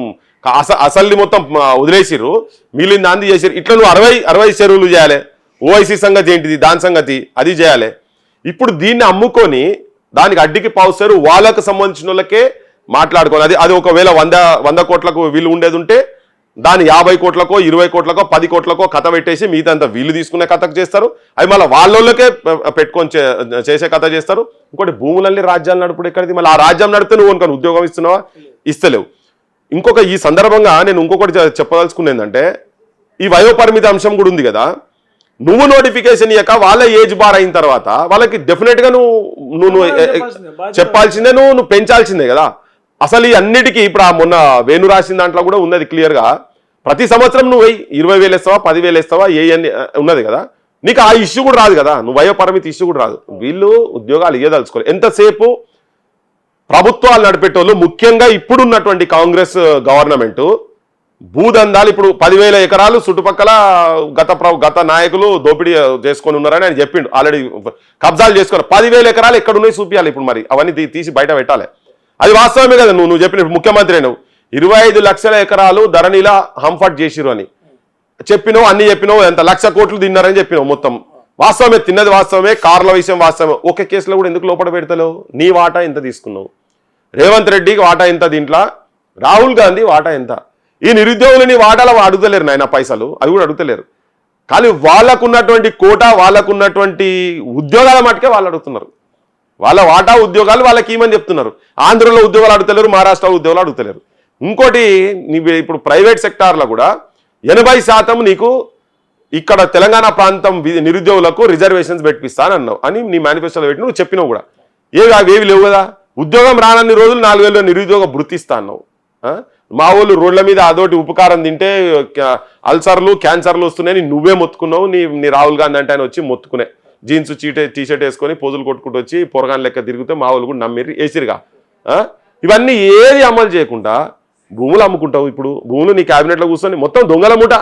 అసల్ని మొత్తం వదిలేసిర్రు, మిగిలింది అంది చేసిర్రు. ఇట్లా నువ్వు 60 చెరువులు చేయాలి. ఓఐసీ సంగతి ఏంటిది, దాని సంగతి అది చేయాలి. ఇప్పుడు దీన్ని అమ్ముకొని దానికి అడ్డికి పావుస్తారు, వాళ్ళకు సంబంధించిన వాళ్ళకే మాట్లాడుకోవాలి. అది ఒకవేళ 100 కోట్లకు వీళ్ళు ఉండేది ఉంటే దాన్ని 50 కోట్లకో 20 కోట్లకో 10 కోట్లకో కథ పెట్టేసి మిగతా అంతా వీళ్ళు తీసుకునే కథకు చేస్తారు. అవి మళ్ళీ వాళ్ళకే పెట్టుకొని చేసే కథ చేస్తారు. ఇంకోటి భూములన్నీ రాజ్యాలు నడుపుడు ఎక్కడిది? మళ్ళీ ఆ రాజ్యం నడిపితే నువ్వు అనుకోని ఉద్యోగం ఇస్తున్నావా? ఇస్తలేవు. ఇంకొక ఈ సందర్భంగా నేను ఇంకొకటి చెప్పదలుచుకున్నా ఏంటంటే, ఈ వయోపరిమితి అంశం కూడా ఉంది కదా. నువ్వు నోటిఫికేషన్ ఇయ్యక వాళ్ళ ఏజ్ బార్ అయిన తర్వాత వాళ్ళకి డెఫినెట్గా నువ్వు చెప్పాల్సిందే, నువ్వు పెంచాల్సిందే కదా. అసలు ఈ అన్నిటికీ ఇప్పుడు మొన్న వేణు రాసిన దాంట్లో కూడా ఉన్నది క్లియర్గా. ప్రతి సంవత్సరం నువ్వు 20,000 ఇస్తావా, 10,000 ఇస్తావా, ఉన్నది కదా. నీకు ఆ ఇష్యూ కూడా రాదు కదా, నువ్వు వయోపరిమితి ఇష్యూ కూడా రాదు. వీళ్ళు ఉద్యోగాలు ఇయ్యదలుచుకోవాలి. ఎంతసేపు ప్రభుత్వాలు నడిపేటోళ్ళు, ముఖ్యంగా ఇప్పుడున్నటువంటి కాంగ్రెస్ గవర్నమెంట్ భూదందాలు, ఇప్పుడు 10,000 ఎకరాలు చుట్టుపక్కల గత నాయకులు దోపిడీ చేసుకొని ఉన్నారని ఆయన చెప్పిండు. ఆల్రెడీ కబ్జాలు చేసుకున్నారు. 10,000 ఎకరాలు ఎక్కడున్నాయి చూపించాలి ఇప్పుడు. మరి అవన్నీ తీసి బయట పెట్టాలి. అది వాస్తవమే కదా. నువ్వు చెప్పిన ముఖ్యమంత్రి నువ్వు 25 లక్షల ఎకరాలు ధరణిలా హంఫర్ట్ చేసిరు అని. చెప్పినావు, అన్ని చెప్పినావు, ఎంత 1,00,000 కోట్లు తిన్నారని చెప్పినావు. మొత్తం వాస్తవమే, తిన్నది వాస్తవమే, కార్ల విషయం వాస్తవమే. ఒక కేసులో కూడా ఎందుకు లోపల పెడతలేవు? నీ వాటా ఎంత తీసుకున్నావు? రేవంత్ రెడ్డికి వాటా ఎంత? దీంట్లో రాహుల్ గాంధీ వాటా ఎంత? ఈ నిరుద్యోగులని వాటాలు అడుగుతలేరు నాయన, పైసలు అవి కూడా అడుగుతలేరు. కానీ వాళ్ళకున్నటువంటి కోట, వాళ్ళకున్నటువంటి ఉద్యోగాల మటుకే వాళ్ళు అడుగుతున్నారు. వాళ్ళ వాటా ఉద్యోగాలు వాళ్ళకి ఏమని చెప్తున్నారు. ఆంధ్రలో ఉద్యోగాలు అడుగుతలేరు, మహారాష్ట్రలో ఉద్యోగాలు అడుగుతలేరు. ఇంకోటి, నీవు ఇప్పుడు ప్రైవేట్ సెక్టార్లో కూడా 80% నీకు ఇక్కడ తెలంగాణ ప్రాంతం నిరుద్యోగులకు రిజర్వేషన్స్ పెట్టిస్తానన్నావు అని నీ మేనిఫెస్టోలో పెట్టి నువ్వు చెప్పినావు కూడా. అవేవి లేవు కదా. ఉద్యోగం రానన్ని రోజులు 4,000 నిరుద్యోగ భృతి ఇస్తా అన్నావు. మా వాళ్ళు రోడ్ల మీద అదోటి ఉపకారం తింటే అల్సర్లు, క్యాన్సర్లు వస్తున్నాయని నువ్వే మొత్తుకున్నావు. నీ రాహుల్ గాంధీ అంటే ఆయన వచ్చి మొత్తుకునే జీన్స్ టీషర్ట్ వేసుకొని పోజులు కొట్టుకుంటూ వచ్చి పొరగాన్ లెక్క తిరిగితే మా వాళ్ళు కూడా నమ్మిరి వేసిరుగా. ఇవన్నీ ఏది అమలు చేయకుండా భూములు అమ్ముకుంటావు. ఇప్పుడు భూములు నీ క్యాబినెట్లో కూర్చొని మొత్తం దొంగల ముఠ,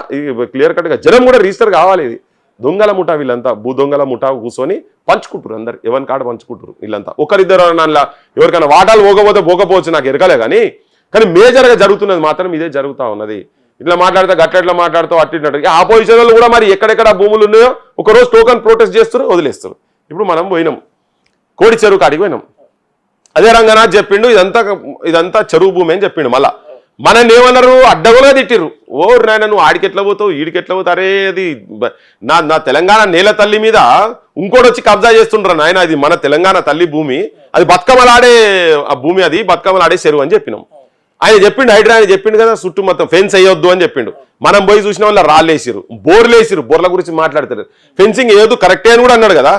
క్లియర్ కట్గా జనం కూడా రిజిస్టర్ కావాలి. ఇది దొంగల ముఠ, వీళ్ళంతా భూ దొంగల ముఠ కూర్చొని పంచుకుంటారు. అందరు ఎవరి కాడ పంచుకుంటారు వీళ్ళంతా. ఒకరిద్దరు నల్ల ఎవరికైనా వాటాలు పోకపోవచ్చు, నాకు ఎరకలే. కానీ మేజర్గా జరుగుతున్నది మాత్రం ఇదే జరుగుతూ ఉన్నది. ఇట్లా మాట్లాడితే గట్ల మాట్లాడుతూ అట్టినట్టు ఆపోజిషన్ వాళ్ళు కూడా మరి ఎక్కడెక్కడ భూములు ఉన్నాయో ఒకరోజు టోకన్ ప్రొటెస్ట్ చేస్తారు, వదిలేస్తారు. ఇప్పుడు మనం పోయినాం కోడి చెరువు కాడికి పోయినాం. అదే రంగనాథ్ చెప్పిండు ఇదంతా చెరువు భూమి అని చెప్పిండు. మళ్ళా మనల్ని ఏమన్నారు, అడ్డగోలుగా తిట్టిర్రు. ఓరు నాయన నువ్వు ఆడికెట్లా పోతావు, ఈడికెట్లా పోతావు, అరే అది నా తెలంగాణ నేల తల్లి మీద ఇంకోటి వచ్చి కబ్జా చేస్తుండ్రు నాయన, అది మన తెలంగాణ తల్లి భూమి, అది బతుకమ్మలాడే ఆ భూమి, అది బతుకమ్మలాడే చెరువు అని చెప్పినాం. ఆయన చెప్పిండు, హైడ్రా ఆయన చెప్పిండు కదా, చుట్టూ మొత్తం ఫెన్స్ వేయొద్దు అని చెప్పిండు. మనం పోయి చూసిన వాళ్ళ రాళ్ళేసిరు, బోర్లేసిరు, బోర్ల గురించి మాట్లాడతారు. ఫెన్సింగ్ ఏదో కరెక్టే అని కూడా అన్నాడు కదా.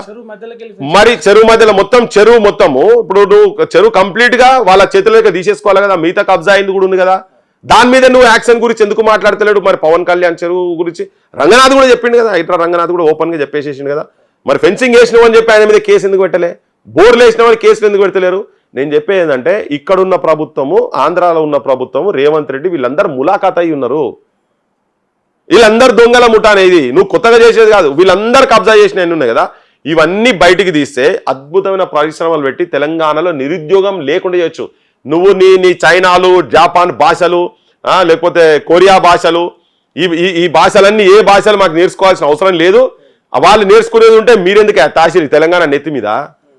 మరి చెరువు మధ్యలో మొత్తం చెరువు మొత్తము ఇప్పుడు నువ్వు చెరువు కంప్లీట్ గా వాళ్ళ చేతులకి తీసేసుకోవాలి కదా. మిగతా కబ్జా అయింది కూడా ఉంది కదా. దాని మీద నువ్వు యాక్షన్ గురించి ఎందుకు మాట్లాడతలేడు? మరి పవన్ కళ్యాణ్ చెరువు గురించి రంగనాథ్ కూడా చెప్పిండు కదా, హైడ్రా రంగనాథ్ కూడా ఓపెన్ గా చెప్పేసేసిండు కదా. మరి ఫెన్సింగ్ వేసినావు అని చెప్పి ఆయన మీద కేసు ఎందుకు పెట్టలే? బోర్లు వేసినామని కేసులు ఎందుకు పెడతలేరు? నేను చెప్పేది ఏంటంటే, ఇక్కడున్న ప్రభుత్వము, ఆంధ్రాలో ఉన్న ప్రభుత్వము, రేవంత్ రెడ్డి వీళ్ళందరూ ములాఖాత్ అయి ఉన్నారు. వీళ్ళందరూ దొంగల ముఠ అనేది నువ్వు కొత్తగా చేసేది కాదు. వీళ్ళందరూ కబ్జా చేసిన అన్నీ ఉన్నాయి కదా. ఇవన్నీ బయటికి తీస్తే అద్భుతమైన పరిశ్రమలు పెట్టి తెలంగాణలో నిరుద్యోగం లేకుండా చేయొచ్చు. నువ్వు నీ చైనాలు, జపాన్ భాషలు, లేకపోతే కొరియా భాషలు, ఈ భాషలన్నీ ఏ భాషలు మాకు నేర్చుకోవాల్సిన అవసరం లేదు. వాళ్ళు నేర్చుకునేది ఉంటే మీరెందుకు తాసిరి తెలంగాణ నెత్తి మీద?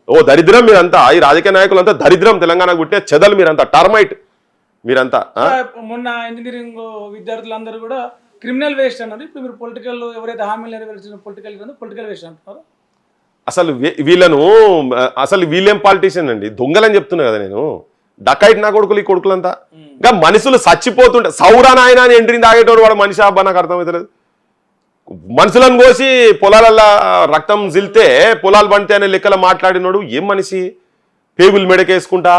ఓ దరిద్రం మీరంతా, ఈ రాజకీయ నాయకులంతా దరిద్రం, తెలంగాణకు పుట్టే చెదలు మీరంతా, టర్మైట్ మీరంతా. మొన్న ఇంజనీరింగ్ విద్యార్థులందరూ కూడా క్రిమినల్ వేస్ట్ అన్నారు. ఇప్పుడు మీరు పొలిటికల్ ఎవరైతే హామీలు నెరవేర్చిన పొలిటికల్ వేస్ట్ అంటున్నారు. అసలు వీళ్ళేం పాలిటీషియన్ అండి, దొంగలని చెప్తున్నా కదా నేను. డకైట్ నా కొడుకులు, ఈ కొడుకులంతా ఇంకా మనుషులు చచ్చిపోతుంటే సౌరాన్ ఆయన అని ఎంట్రీ తాగేటోడు వాడు మనిషి అబ్బా, నాకు అర్థమవుతలేదు. మనుషులను కోసి పొలాలల్లో రక్తం జిల్తే పొలాలు పండితే అనే లెక్కలో మాట్లాడినాడు ఏం మనిషి? పేగులు మెడకేసుకుంటా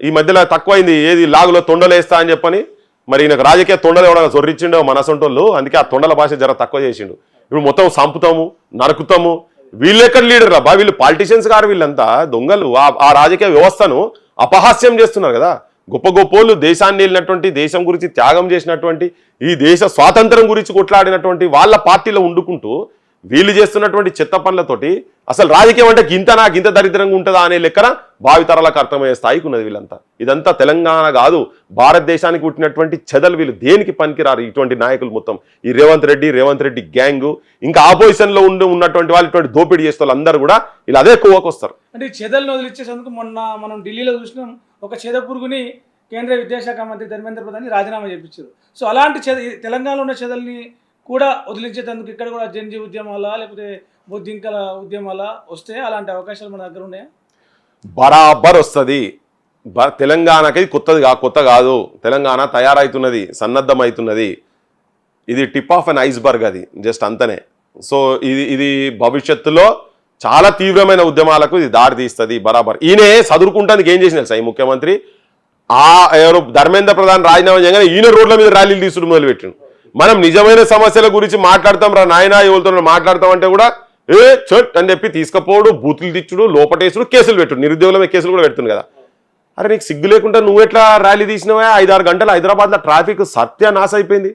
ఈ మధ్యలో తక్కువైంది ఏది లాగులో తొండలేస్తా అని చెప్పని. మరి ఈయనకు రాజకీయ తొండలు ఎవడన్నా చొర్రిచ్చిండో మనసొంటోళ్ళు, అందుకే ఆ తొండల భాష జర తక్కువ చేసిండు. ఇప్పుడు మొత్తం సంపుతాము, నరుకుతాము. వీళ్ళెక్కడ లీడర్ రా? వీళ్ళు పాలిటీషియన్స్ గారు, వీళ్ళంతా దొంగలు. ఆ రాజకీయ వ్యవస్థను అపహాస్యం చేస్తున్నారు కదా. గొప్ప గొప్పోళ్ళు దేశాన్ని వెళ్ళినటువంటి, దేశం గురించి త్యాగం చేసినటువంటి, ఈ దేశ స్వాతంత్రం గురించి కొట్లాడినటువంటి వాళ్ళ పార్టీలో ఉండుకుంటూ వీళ్ళు చేస్తున్నటువంటి చెత్త పనులతోటి అసలు రాజకీయం అంటే గింత దరిద్రంగా ఉంటుందా అనే లెక్కన భావితరాలకు అర్థమయ్యే స్థాయికి ఉన్నది వీళ్ళంతా. ఇదంతా తెలంగాణ కాదు, భారతదేశానికి పుట్టినటువంటి చెదలు. వీళ్ళు దేనికి పనికిరారు ఇటువంటి నాయకులు మొత్తం. ఈ రేవంత్ రెడ్డి గ్యాంగు, ఇంకా ఆపోజిషన్ లో ఉన్నటువంటి వాళ్ళు, ఇటువంటి దోపిడీ చేసే వాళ్ళు అందరూ కూడా ఇలా అదే కోవకు వస్తారు. అంటే ఈ చెదలను వదిలిచ్చేసేందుకు మొన్న మనం ఢిల్లీలో చూసినాం, ఒక చెద పురుగుని కేంద్ర విద్యాశాఖ మంత్రి ధర్మేంద్ర ప్రధాన్ రాజీనామా చేయించారు. సో అలాంటి తెలంగాణలో ఉన్న చెదల్ని కూడా వదిలించేందుకు ఇక్కడ కూడా జన్జీ ఉద్యమాల లేకపోతే బొద్దింకల ఉద్యమాల వస్తే అలాంటి అవకాశాలు మన దగ్గర ఉన్నాయా? బరాబర్ వస్తుంది. తెలంగాణకి కొత్త కాదు. తెలంగాణ తయారవుతున్నది, సన్నద్ధమవుతున్నది. ఇది టిప్ ఆఫ్ అన్ ఐస్బర్గ్, అది జస్ట్ అంతనే. సో ఇది భవిష్యత్తులో చాలా తీవ్రమైన ఉద్యమాలకు ఇది దారి తీస్తుంది బరాబర్. ఈయనే చదువుకుంటానికి ఏం చేసిన ఈ ముఖ్యమంత్రి ఎవరు ధర్మేంద్ర ప్రధాన్ రాజీనామా చేయగానే ఈయన రోడ్ల మీద ర్యాలీలు తీసుడు మొదలుపెట్టిండు. మనం నిజమైన సమస్యల గురించి మాట్లాడతాం రా నాయన, ఎవరితో మాట్లాడతాం అంటే కూడా చట్ అని చెప్పి తీసుకపోవడు, బూతులు తెచ్చుడు, లోపటేసుడు, కేసులు పెట్టుడు. నిరుద్యోగుల మీద కేసులు కూడా పెడుతుంది కదా. అరే నీకు సిగ్గు లేకుండా నువ్వు ఎట్లా ర్యాలీ తీసినావా? 5-6 గంటలు హైదరాబాద్లో ట్రాఫిక్ సత్యానాశ అయిపోయింది.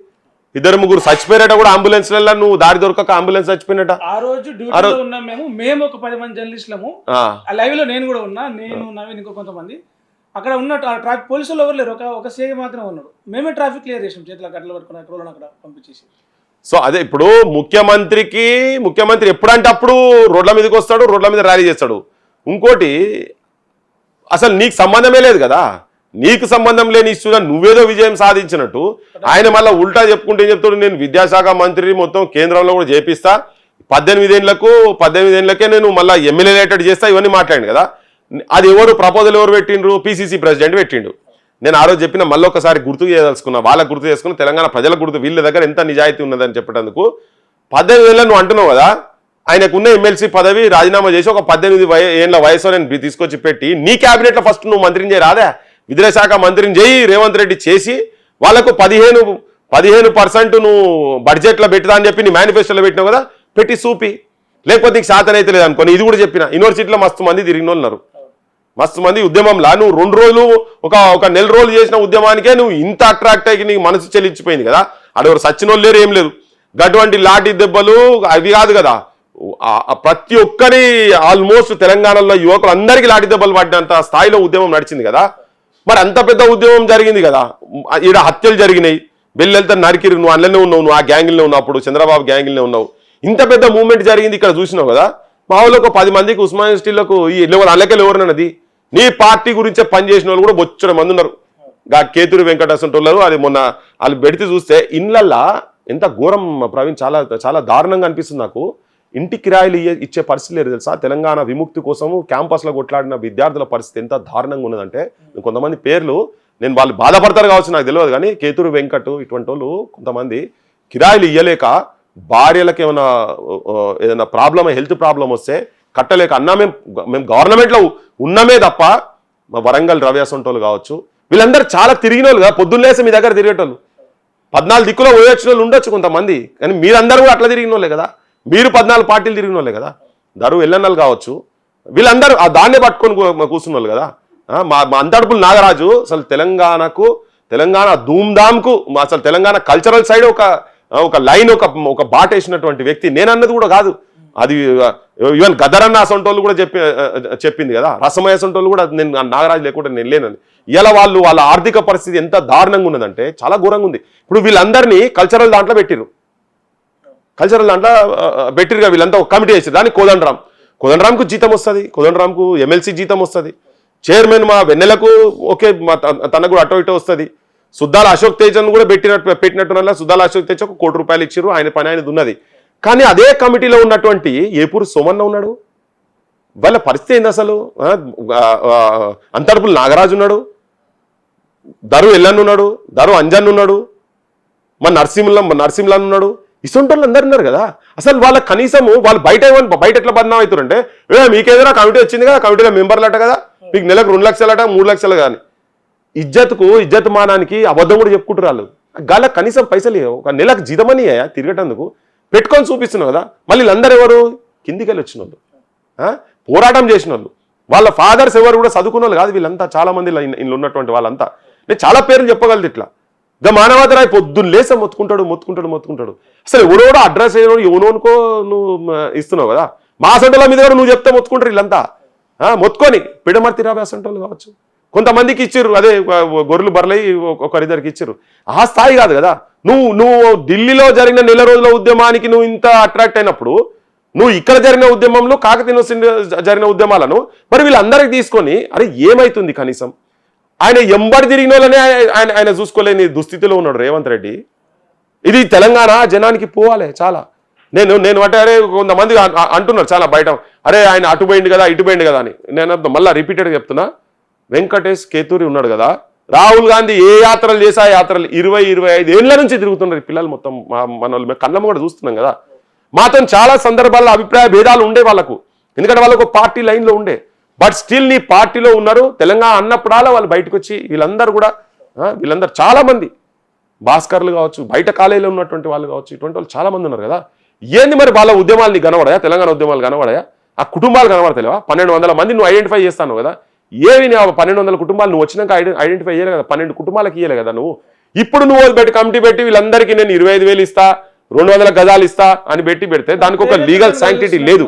2-3 చచ్చిపోయారట కూడా అంబులెన్స్లలో, నువ్వు దారి దొరకక అంబులెన్స్ చచ్చిపోయినట. ఆ రోజు డ్యూటీలో ఉన్నాం మేము ఒక 10 మంది జర్నలిస్టులము. ఆ లైవ్ లో నేను కూడా ఉన్నా, నేను నవీన్ ఇంకో కొంతమంది. అక్కడ ఉన్న ట్రాఫిక్ పోలీసులు ఎవరు లేరు, ఒక సీఐ మాత్రమే ఉన్నాడు. మేమే ట్రాఫిక్ క్లియర్ చేసాం, చేతిలో గడ్డలు పట్టుకుని రోడ్లను అక్కడ పంపించేసి. సో అదే ఇప్పుడు ముఖ్యమంత్రి ఎప్పుడంటే అప్పుడు రోడ్ల మీదకి వస్తాడు, రోడ్ల మీద ర్యాలీ చేస్తాడు. ఇంకోటి అసలు నీకు సంబంధమే లేదు కదా, నీకు సంబంధం లేని ఇష్యూలో నువ్వేదో విజయం సాధించినట్టు ఆయన మళ్ళీ ఉల్టా చెప్పుకుంటే ఏం చెప్తాడు, నేను విద్యాశాఖ మంత్రి మొత్తం కేంద్రంలో కూడా చేపిస్తా, 18 ఏళ్ళకే నేను మళ్ళీ ఎమ్మెల్యే రిలేటెడ్ చేస్తా, ఇవన్నీ మాట్లాడిండు కదా. అది ప్రపోజల్ ఎవరు పెట్టిండ్రు? పిసిసి ప్రెసిడెంట్ పెట్టిండు. నేను ఆ రోజు చెప్పిన మళ్ళీ ఒకసారి గుర్తు చేయదలుచుకున్నా, వాళ్ళకు గుర్తు చేసుకున్న తెలంగాణ ప్రజలకు గుర్తు, వీళ్ళ దగ్గర ఎంత నిజాయితీ ఉన్నదని చెప్పేందుకు. 18 ఏళ్ళ నువ్వు అంటున్నావు కదా, ఆయనకున్న ఎమ్మెల్సీ పదవి రాజీనామా చేసి ఒక 18 ఏళ్ళ వయసులో నేను తీసుకొచ్చి పెట్టి నీ క్యాబినెట్లో ఫస్ట్ నువ్వు మంత్రిని చేయి రాదా, విద్యాశాఖ మంత్రిని చేయి, రేవంత్ రెడ్డి చేసి వాళ్ళకు 15% నువ్వు బడ్జెట్లో పెట్టదా అని చెప్పి నీ మేనిఫెస్టోలో పెట్టినావు కదా, పెట్టి చూపి. లేకపోతే నీకు శాతం అయితే లేదు అనుకోని, ఇది కూడా చెప్పిన. యూనివర్సిటీలో మస్తు మంది తిరిగిన వాళ్ళు ఉన్నారు, మస్తు మంది ఉద్యమంలా. నువ్వు 2 రోజులు ఒక నెల రోజులు చేసిన ఉద్యమానికే నువ్వు ఇంత అట్రాక్ట్ అయ్యి నీకు మనసు చెల్లించిపోయింది కదా. అడెవరు సచ్చినోళ్ళు లేరు, ఏం లేదు. అటువంటి లాఠీ దెబ్బలు అవి కాదు కదా, ప్రతి ఒక్కరి ఆల్మోస్ట్ తెలంగాణలో యువకులు అందరికీ లాఠీ దెబ్బలు పడినంత స్థాయిలో ఉద్యమం నడిచింది కదా. మరి అంత పెద్ద ఉద్యమం జరిగింది కదా, ఈడ హత్యలు జరిగినాయి, వెళ్ళెళ్తా నరికిరు, నువ్వు అందులోనే ఉన్నావు, నువ్వు ఆ గ్యాంగిల్నే ఉన్నావు, అప్పుడు చంద్రబాబు గ్యాంగిల్నే ఉన్నావు. ఇంత పెద్ద మూవ్మెంట్ జరిగింది ఇక్కడ చూసినావు కదా. మా వాళ్ళు ఒక 10 మందికి ఉస్మాన్ యూనివర్సిటీలకు అల్లకెళ్ళి ఎవరినది నీ పార్టీ గురించే పనిచేసిన వాళ్ళు కూడా బొచ్చడ మంది ఉన్నారు. కేతురి వెంకటేశ్వర అది మొన్న వాళ్ళు పెడితే చూస్తే ఇళ్ళల్లా ఎంత ఘోరం ప్రవీణ్, చాలా చాలా దారుణంగా అనిపిస్తుంది నాకు. ఇంటి కిరాయిలు ఇచ్చే పరిస్థితి లేదు తెలుసా. తెలంగాణ విముక్తి కోసము క్యాంపస్లో కొట్లాడిన విద్యార్థుల పరిస్థితి ఎంత దారుణంగా ఉన్నదంటే, కొంతమంది పేర్లు నేను వాళ్ళు బాధపడతారు కావచ్చు నాకు తెలియదు, కానీ కేతురు వెంకట్ ఇటువంటి వాళ్ళు కొంతమంది కిరాయిలు ఇయ్యలేక భార్యలకు ఏదైనా ప్రాబ్లమ్, హెల్త్ ప్రాబ్లం వస్తే కట్టలేక అన్నా మేము గవర్నమెంట్లో ఉన్నమే తప్ప, మా వరంగల్ రవి అసంటోళ్ళు కావచ్చు, వీళ్ళందరూ చాలా తిరిగిన వాళ్ళు కదా, పొద్దున్నేసి మీ దగ్గర తిరిగేటోళ్ళు. 14 దిక్కులో పోయొచ్చిన వాళ్ళు ఉండొచ్చు కొంతమంది, కానీ మీరందరూ కూడా అట్లా తిరిగిన వాళ్ళే కదా, మీరు 14 పార్టీలు తిరిగిన వాళ్ళే కదా. దరు ఎల్లన్నలు కావచ్చు, వీళ్ళందరూ ఆ దాన్నే పట్టుకొని కూర్చున్న వాళ్ళు కదా. మా అంతడుపులు నాగరాజు అసలు తెలంగాణ ధూమ్ధామ్కు అసలు తెలంగాణ కల్చరల్ సైడ్ ఒక లైన్ ఒక బాట వేసినటువంటి వ్యక్తి. నేనన్నది కూడా కాదు, అది ఈవెన్ గదరన్న అసంటోళ్ళు కూడా చెప్పింది కదా, రసమయ అసంటోళ్ళు కూడా నేను నాగరాజు లేకుండా నేను లేనని. ఇలా వాళ్ళ ఆర్థిక పరిస్థితి ఎంత దారుణంగా ఉన్నదంటే చాలా ఘోరంగా ఉంది. ఇప్పుడు వీళ్ళందరినీ కల్చరల్ దాంట్లో పెట్టిరు వీళ్ళంతా ఒక కమిటీ వేసారు. దానికి కోదండరామ్కు జీతం వస్తుంది, కోదండరామ్కు ఎమ్మెల్సీ జీతం వస్తుంది, చైర్మన్ మా వెన్నెలకు ఓకే తనకు కూడా అటో ఇటో వస్తుంది. సుద్దాల అశోక్ తేజన్ కూడా పెట్టినట్టున్న సుద్దాల అశోక్ తేజ్ ఒక 1 కోటి రూపాయలు ఇచ్చారు, ఆయన పని ఆయనది ఉన్నది. కానీ అదే కమిటీలో ఉన్నటువంటి ఏపూరు సోమన్న ఉన్నాడు, వాళ్ళ పరిస్థితి ఏంది అసలు? అంతర్పుల్ నాగరాజు ఉన్నాడు, దరు ఎల్లన్ ఉన్నాడు, దరు అంజన్ ఉన్నాడు, మన నరసింహన్ ఉన్నాడు, ఇసొంటోళ్ళు అందరు ఉన్నారు కదా. అసలు వాళ్ళ కనీసము వాళ్ళు బయట ఎట్లా బదనాం అవుతారంటే, మీకేదైనా కమిటీ వచ్చింది కదా, కమిటీలో మెంబర్లు అట కదా, మీకు నెలకు 2 లక్షలట 3 లక్షలు కానీ ఇజ్జత్ మానానికి అబద్ధం కూడా చెప్పుకుంటారు వాళ్ళు. గాళ్ళ కనీసం పైసలు ఒక నెలకు జీతమని తిరగటందుకు పెట్టుకొని చూపిస్తున్నావు కదా. మళ్ళీ వీళ్ళందరూ ఎవరు? కిందికి వెళ్ళి వచ్చిన వాళ్ళు, పోరాటం చేసిన వాళ్ళు, వాళ్ళ ఫాదర్స్ ఎవరు కూడా చదువుకున్న వాళ్ళు కాదు వీళ్ళంతా. చాలా మంది ఇంట్లో ఉన్నటువంటి వాళ్ళంతా నేను చాలా పేర్లు చెప్పగలదు. ఇట్లా గా మానవతరాయి పొద్దున్న లేసే మొత్తుకుంటాడు. అసలు ఎవడోడో అడ్రస్ ఎవనోనుకో నువ్వు ఇస్తున్నావు కదా, మా అసంటోళ్ళ మీద కూడా నువ్వు చెప్తే మొత్తుకుంటారు వీళ్ళంతా. మొత్తుకొని పిడమర్తి రాబే అసంటోళ్ళు కావచ్చు, కొంతమందికి ఇచ్చిర్రు, అదే గొర్రెలు బర్రలై ఒకరిద్దరికి ఇచ్చిర్రు. ఆ స్థాయి కాదు కదా. నువ్వు ఢిల్లీలో జరిగిన నెల రోజుల ఉద్యమానికి నువ్వు ఇంత అట్రాక్ట్ అయినప్పుడు, నువ్వు ఇక్కడ జరిగిన ఉద్యమంలో కాకతీయ జరిగిన ఉద్యమాలను మరి వీళ్ళందరికీ తీసుకొని అరే ఏమైతుంది కనీసం? ఆయన ఎంబడి తిరిగిన వాళ్ళనే ఆయన చూసుకోలేని దుస్థితిలో ఉన్నాడు రేవంత్ రెడ్డి. ఇది తెలంగాణ జనానికి పోవాలి చాలా. నేను అంటే అరే కొంతమంది అంటున్నారు చాలా బయట, అరే ఆయన అటు పోయింది కదా ఇటు పోయింది కదా అని. నేను మళ్ళీ రిపీటెడ్గా చెప్తున్నా, వెంకటేష్ కేతూరి ఉన్నాడు కదా, రాహుల్ గాంధీ ఏ యాత్రలు చేసా యాత్రలు 20-25 ఏళ్ల నుంచి తిరుగుతున్నారు ఈ పిల్లలు మొత్తం. మన వాళ్ళు కళ్ళమ్మ కూడా చూస్తున్నాం కదా. మాతో చాలా సందర్భాల్లో అభిప్రాయ భేదాలు ఉండే వాళ్ళకు, ఎందుకంటే వాళ్ళకు పార్టీ లైన్లో ఉండే. బట్ స్టిల్ నీ పార్టీలో ఉన్నారు. తెలంగాణ అన్నప్పుడాలా వాళ్ళు బయటకు వచ్చి వీళ్ళందరూ చాలా మంది భాస్కర్లు కావచ్చు, బయట కాలేజీలో ఉన్నటువంటి వాళ్ళు కావచ్చు, ఇటువంటి వాళ్ళు చాలా మంది ఉన్నారు కదా. ఏంది మరి వాళ్ళ ఉద్యమాలు నీకు కనబడాయా? తెలంగాణ ఉద్యమాలు కనబడాయా? ఆ కుటుంబాలు కనబడతలేవా? 1200 మంది నువ్వు ఐడెంటిఫై చేస్తాను కదా. ఏవి 1200 కుటుంబాలు నువ్వు వచ్చినాక ఐడెంటిఫై చేయలే కదా, 12 కుటుంబాలకు ఇయ్యలే కదా నువ్వు. ఇప్పుడు నువ్వు పెట్టి కమిటీ పెట్టి వీళ్ళందరికీ నేను 25,000 ఇస్తా, 200 గజాలు ఇస్తా అని పెడితే దానికి ఒక లీగల్ శాంక్టిటీ లేదు.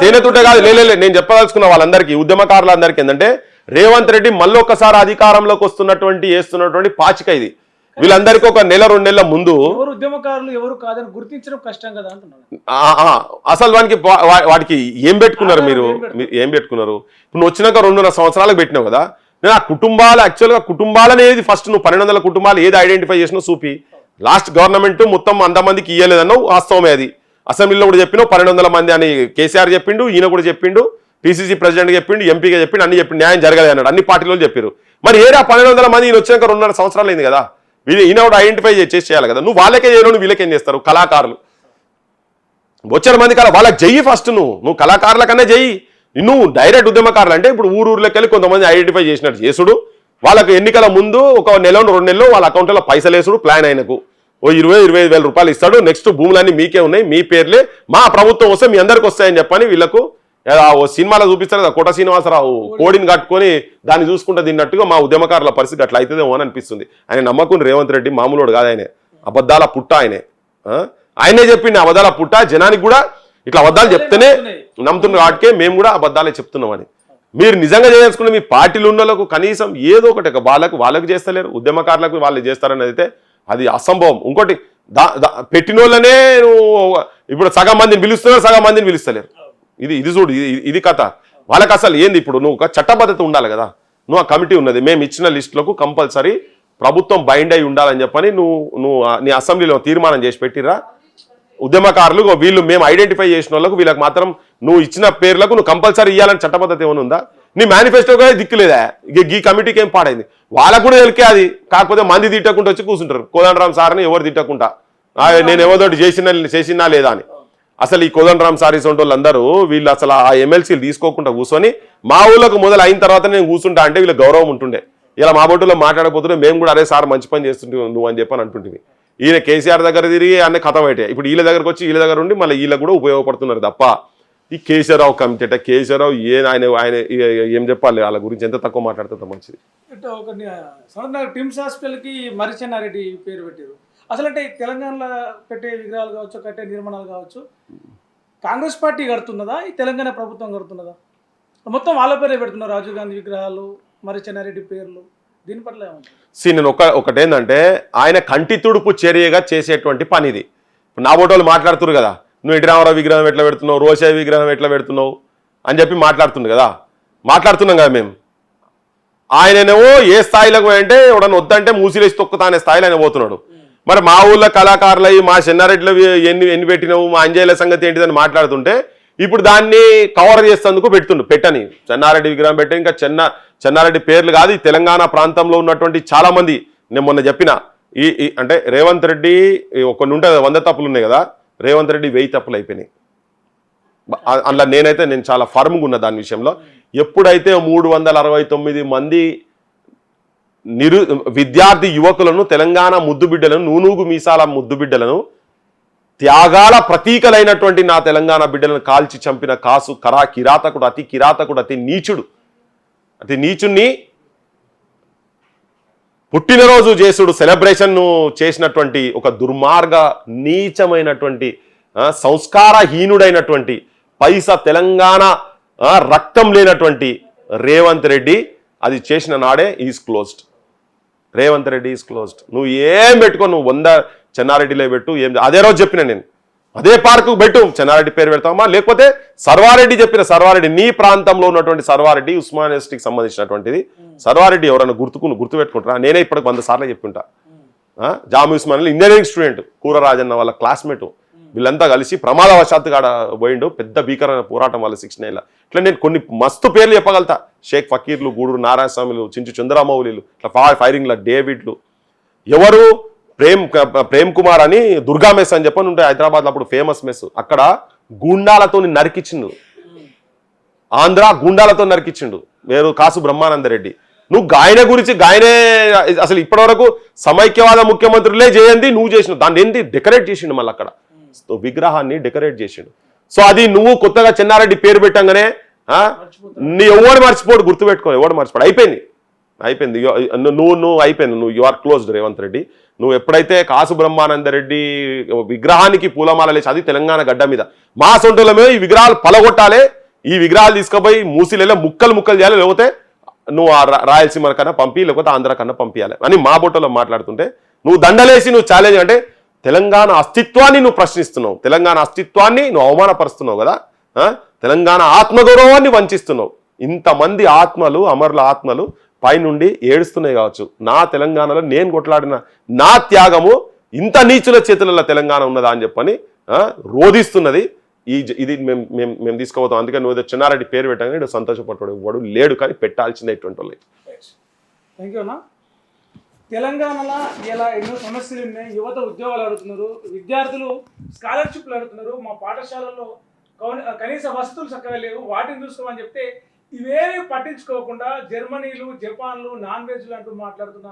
తేనెతుట్ట కాదు, నేను చెప్పదలుచుకున్న వాళ్ళందరికీ, ఉద్యమకారులందరికీ ఏంటంటే, రేవంత్ రెడ్డి మళ్ళొక్కసారి అధికారంలోకి వేస్తున్నటువంటి పాచిక ఇది. వీళ్ళందరికీ ఒక నెల 2 నెలల ముందు ఎవరు ఉద్యమకారులు ఎవరు కాదని గుర్తించడం కష్టం కదా అంటున్నాను. అసలు వాటికి ఏం పెట్టుకున్నారు మీరు ఏం పెట్టుకున్నారు? ఇప్పుడు నువ్వు వచ్చినాక 2.5 సంవత్సరాలకు పెట్టినావు కదా. నేను ఆ కుటుంబాలు యాక్చువల్గా కుటుంబాలనేది ఫస్ట్ నువ్వు 1200 కుటుంబాలు ఏది ఐడెంటిఫై చేసినావు చూపి. లాస్ట్ గవర్నమెంట్ మొత్తం అంతమందికి ఇయ్యలేదన్నావు, వాస్తవమే అది. అసెంబ్లీలో కూడా చెప్పినావు 1200 మంది అని కేసీఆర్ చెప్పిండు, ఈయన కూడా చెప్పిండు, పిసిసి ప్రెసిడెంట్ చెప్పిండు, ఎంపీగా చెప్పిండు, అన్ని చెప్పిండు, న్యాయం జరగలేదు అన్నాడు, అన్ని పార్టీలో చెప్పారు. మరి ఏడా 1200 మంది ఈయన వచ్చినాక 2.5 సంవత్సరాలు అయింది కదా. ఈయన కూడా ఐడెంటిఫై చేసి చేయాలి కదా. నువ్వు వాళ్ళకే చేయను, వీళ్ళకేం చేస్తారు? కళాకారులు వచ్చారు మంది కదా, వాళ్ళకి చెయ్యి ఫస్ట్. నువ్వు కళాకారుల కన్నా చెయ్యి. నువ్వు డైరెక్ట్ ఉద్యమకారులు అంటే ఇప్పుడు ఊర్లోకి వెళ్ళి కొంతమంది ఐడెంటిఫై చేసినట్టు చేసుడు, వాళ్ళకు ఎన్నికల ముందు ఒక 1 నెల 2 నెలలు వాళ్ళ అకౌంట్లో పైసలు వేసుడు ప్లాన్ అయినకు ఓ 20-25 వేల రూపాయలు ఇస్తాడు. నెక్స్ట్ భూములన్నీ మీకే ఉన్నాయి, మీ పేర్లే, మా ప్రభుత్వం వస్తే మీ అందరికి వస్తాయని చెప్పని వీళ్ళకు ఓ సినిమాలో చూపిస్తారు కదా, కోట శ్రీనివాసరావు కోడిని కట్టుకొని దాన్ని చూసుకుంటూ తిన్నట్టుగా మా ఉద్యమకారుల పరిస్థితి అట్లా అవుతుందేమో అని అనిపిస్తుంది. ఆయన నమ్మకం రేవంత్ రెడ్డి మామూలుడు కాదు, ఆయనే అబద్ధాల పుట్ట. ఆయనే చెప్పింది అబద్ధాల పుట్ట. జనానికి కూడా ఇట్లా అబద్ధాలు చెప్తేనే నమ్ముతున్నారు వాటికే మేము కూడా అబద్ధాలే చెప్తున్నామని. మీరు నిజంగా చేసుకున్న మీ పార్టీలు ఉన్న వాళ్ళకు కనీసం ఏదో ఒకటి వాళ్ళకు చేస్తలేరు, ఉద్యమకారులకు వాళ్ళు చేస్తారని అయితే అది అసంభవం. ఇంకోటి పెట్టిన వాళ్ళనే ఇప్పుడు సగం మందిని పిలుస్తున్నారు, సగం మందిని పిలుస్తలేరు. ఇది చూడు, ఇది కథ. వాళ్ళకి అసలు ఏంది? ఇప్పుడు నువ్వు ఒక చట్టబద్ధత ఉండాలి కదా. నువ్వు ఆ కమిటీ ఉన్నది, మేము ఇచ్చిన లిస్టులకు కంపల్సరీ ప్రభుత్వం బైండ్ అయి ఉండాలని చెప్పని నువ్వు నీ అసెంబ్లీలో తీర్మానం చేసి పెట్టిరా. ఉద్యమకారులు వీళ్ళు మేము ఐడెంటిఫై చేసిన వాళ్ళకు వీళ్ళకి మాత్రం నువ్వు ఇచ్చిన పేర్లకు నువ్వు కంపల్సరీ ఇవ్వాలని చట్టబద్ధత ఏమైనా ఉందా? నీ మేనిఫెస్టోగా దిక్కులేదా? ఈ కమిటీకి ఏం పాడైంది? వాళ్ళకు కూడా తెలికే అది. కాకపోతే మంది తిట్టకుండా వచ్చి కూర్చుంటారు. కోదండరామ్ సార్ని ఎవరు తిట్టకుండా నేను ఎవరితోటి చేసినా లేదా అని. అసలు ఈ కోదండరామ్ సార్ ఇసొంటి వాళ్ళందరూ వీళ్ళు అసలు ఆ ఎమ్మెల్సీలు తీసుకోకుండా కూర్చొని మా ఊళ్ళకు మొదలు అయిన తర్వాత నేను కూర్చుంటా అంటే వీళ్ళకి గౌరవం ఉంటుండే. ఇలా మా బొట్టులో మాట్లాడకపోతుంటే మేము కూడా అరే సార్ మంచి పని చేస్తుంటే నువ్వు అని చెప్పని అంటుంటివి. ఈయన కేసీఆర్ దగ్గర తిరిగి అన్నీ కథం అయితే ఇప్పుడు వీళ్ళ దగ్గరకు వచ్చి వీళ్ళ దగ్గర ఉండి మళ్ళీ వీళ్ళకి కూడా ఉపయోగపడుతున్నారు తప్ప ఈ కేసీఆర్రావు కమిటీ అంటే కేసీఆర్రావు ఆయన ఏం చెప్పాలి? వాళ్ళ గురించి ఎంత తక్కువ మాట్లాడితే మంచిది. టిమ్స్ హాస్పిటల్కి మరిచెన్నారెడ్డి పేరు పెట్టారు. అసలు అంటే తెలంగాణలో పెట్టే విగ్రహాలు కావచ్చు, కట్టే నిర్మాణాలు కావచ్చు, కాంగ్రెస్ పార్టీ కడుతున్నదా, ఈ తెలంగాణ ప్రభుత్వం కడుతున్నదా? మొత్తం వాళ్ళ పేరే పెడుతున్నారు, రాజీవ్ గాంధీ విగ్రహాలు, మరిచెన్నారెడ్డి పేర్లు. దీని పట్ల నేను ఒకటేందంటే ఆయన కంటి తుడుపు చర్యగా చేసేటువంటి పని ఇది. నా బోటోళ్ళు మాట్లాడుతున్నారు కదా, నువ్వు ఎన్టీ రామారావు విగ్రహం ఎట్లా పెడుతున్నావు, రోషయ్య విగ్రహం ఎట్లా పెడుతున్నావు అని చెప్పి మాట్లాడుతుంది కదా. మాట్లాడుతున్నాం కదా మేము. ఆయననేమో ఏ స్థాయిలోకి అంటే ఎవడన్నా వద్దంటే మూసిలేసి తొక్కుతా అనే స్థాయిలో ఆయన పోతున్నాడు. మరి మా ఊళ్ళో కళాకారులవి మా చెన్నారెడ్డిలో ఎన్ని పెట్టినావు, మా అంజయ్యల సంగతి ఏంటిదని మాట్లాడుతుంటే ఇప్పుడు దాన్ని కవర్ చేసేందుకు పెట్టని చెన్నారెడ్డి విగ్రహం పెట్టి ఇంకా చెన్నారెడ్డి పేర్లు కాదు, ఈ తెలంగాణ ప్రాంతంలో ఉన్నటువంటి చాలా మంది నేను మొన్న చెప్పిన అంటే రేవంత్ రెడ్డి కొన్ని ఉంటుంది 100 తప్పులు ఉన్నాయి కదా, రేవంత్ రెడ్డి 1000 తప్పులు అయిపోయినాయి. అందులో నేను చాలా ఫర్మ్గా ఉన్నా దాని విషయంలో. ఎప్పుడైతే 369 మంది విద్యార్థి యువకులను, తెలంగాణ ముద్దు బిడ్డలను, నూనూగు మీసాల ముద్దు బిడ్డలను, త్యాగాల ప్రతీకలైనటువంటి నా తెలంగాణ బిడ్డలను కాల్చి చంపిన కిరాతకుడు, అతి నీచుణ్ణి పుట్టినరోజు చేసుడు సెలబ్రేషన్ చేసినటువంటి ఒక దుర్మార్గ నీచమైనటువంటి సంస్కారహీనుడైనటువంటి పైసా తెలంగాణ రక్తం లేనటువంటి రేవంత్ రెడ్డి అది చేసిన నాడే is closed. Revanth Reddy is closed. నువ్వు ఏం పెట్టుకో, నువ్వు 100 చెన్నారెడ్డిలో పెట్టు, అదే రోజు చెప్పిన నేను, అదే పార్కు పెట్టు, చెన్నారెడ్డి పేరు పెడతామా, లేకపోతే సర్వారెడ్డి సర్వారెడ్డి నీ ప్రాంతంలో ఉన్నటువంటి సర్వారెడ్డి ఉస్మాన్ యూనివర్సిటీకి సంబంధించినటువంటిది సర్వారెడ్డి ఎవరైనా గుర్తు పెట్టుకుంటారా? నేనే ఇప్పటికి 100 సార్లు చెప్పుంటా. జామి ఉస్మాన్ ఇంజనీరింగ్ స్టూడెంట్ కూరరాజన్న వాళ్ళ క్లాస్మేట్, వీళ్ళంతా కలిసి ప్రమాదవశాత్తు కాడ పోయిండు, పెద్ద భీకరమైన పోరాటం వాళ్ళ 69 ఇట్లా నేను కొన్ని మస్తు పేర్లు చెప్పగలుగుతా. షేక్ ఫకీర్లు, గూడూరు నారాయణస్వామిలు, చించు చంద్రమౌళిలు, ఇట్లా ఫైరింగ్ల డేవిడ్లు, ఎవరు ప్రేమ్ కుమార్ అని దుర్గా మెస్ అని చెప్పని ఉంటే హైదరాబాద్లో అప్పుడు ఫేమస్ మెస్, అక్కడ గుండాలతో నరికిచ్చిండు, ఆంధ్ర గుండాలతో నరికిచ్చిండు వేరు కాసు బ్రహ్మానందరెడ్డి. నువ్వు గాయన గురించి అసలు ఇప్పటివరకు సమైక్యవాద ముఖ్యమంత్రులే చేయండి, నువ్వు చేసిన దాన్ని ఏంటి డెకరేట్ చేసిండు, మళ్ళీ అక్కడ విగ్రహాన్ని డెకరేట్ చేసిండు. సో అది నువ్వు కొత్తగా చెన్నారెడ్డి పేరు పెట్టంగానే నీ ఎవడు మర్చిపోడు, గుర్తుపెట్టుకో, ఎవడు మర్చిపోడు, అయిపోయింది. నువ్వు అయిపోయింది, నువ్వు you are closed Revanth Reddy. నువ్వు ఎప్పుడైతే కాసు బ్రహ్మానందరెడ్డి విగ్రహానికి పూలమాల లేచి, అది తెలంగాణ గడ్డ మీద మా సొంటలమే ఈ విగ్రహాలు పలగొట్టాలి, ఈ విగ్రహాలు తీసుకుపోయి మూసిలేలో ముక్కలు చేయాలి, లేకపోతే నువ్వు రాయలసీమ కన్నా పంపి, లేకపోతే ఆంధ్ర కన్నా పంపించాలి అని మా బొట్టలో మాట్లాడుతుంటే నువ్వు దండలేసి నువ్వు ఛాలెంజ్ అంటే తెలంగాణ అస్తిత్వాన్ని నువ్వు ప్రశ్నిస్తున్నావు, తెలంగాణ అస్తిత్వాన్ని నువ్వు అవమానపరుస్తున్నావు కదా, తెలంగాణ ఆత్మగౌరవాన్ని వంచిస్తున్నావు. ఇంతమంది ఆత్మలు, అమరుల ఆత్మలు పైనుండి ఏడుస్తున్నాయి కావచ్చు. నా తెలంగాణలో నేను కొట్లాడిన నా త్యాగము ఇంత నీచుల చేతులలో తెలంగాణ ఉన్నదా అని చెప్పని రోధిస్తున్నది. ఇది మేము తీసుకోబోతాం. అందుకని నువ్వు ఏదో చిన్నారెడ్డి పేరు పెట్టగానే ఇటు సంతోషపడ్డాడు, వాడు లేడు కానీ పెట్టాల్సిందేటువంటి వాళ్ళు. థ్యాంక్ యూ అన్న. తెలంగాణలో ఇలా ఎన్నో సమస్యలు ఉన్నాయి. యువత ఉద్యోగాలు అడుగుతున్నారు, విద్యార్థులు స్కాలర్షిప్లు అడుగుతున్నారు, మా పాఠశాలల్లో కనీస వసతులు చక్కగా లేవు, వాటిని చూసుకోమని చెప్తే ఇవేమీ పట్టించుకోకుండా జర్మనీలు, జపాన్లు, నాన్ వెజ్లు అంటూ మాట్లాడుతున్న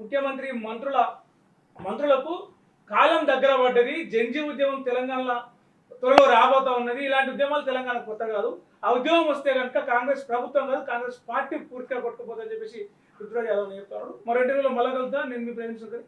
ముఖ్యమంత్రి మంత్రులకు కాలం దగ్గర పడ్డది. జంజీ ఉద్యమం తెలంగాణలో త్వరలో రాబోతా ఉన్నది. ఇలాంటి ఉద్యమాలు తెలంగాణ కొత్త కాదు. ఆ ఉద్యమం వస్తే కనుక కాంగ్రెస్ ప్రభుత్వం కాదు, కాంగ్రెస్ పార్టీ పూర్తిగా కొట్టుకుపోతుందని చెప్పేసి పృథ్వీరాజ్ యాదవ్ చెప్తారు. మరో ఇంటర్వ్యూలో మళ్ళా కలుద్దాం. నేను మీ ప్రేమించుకుంటాను.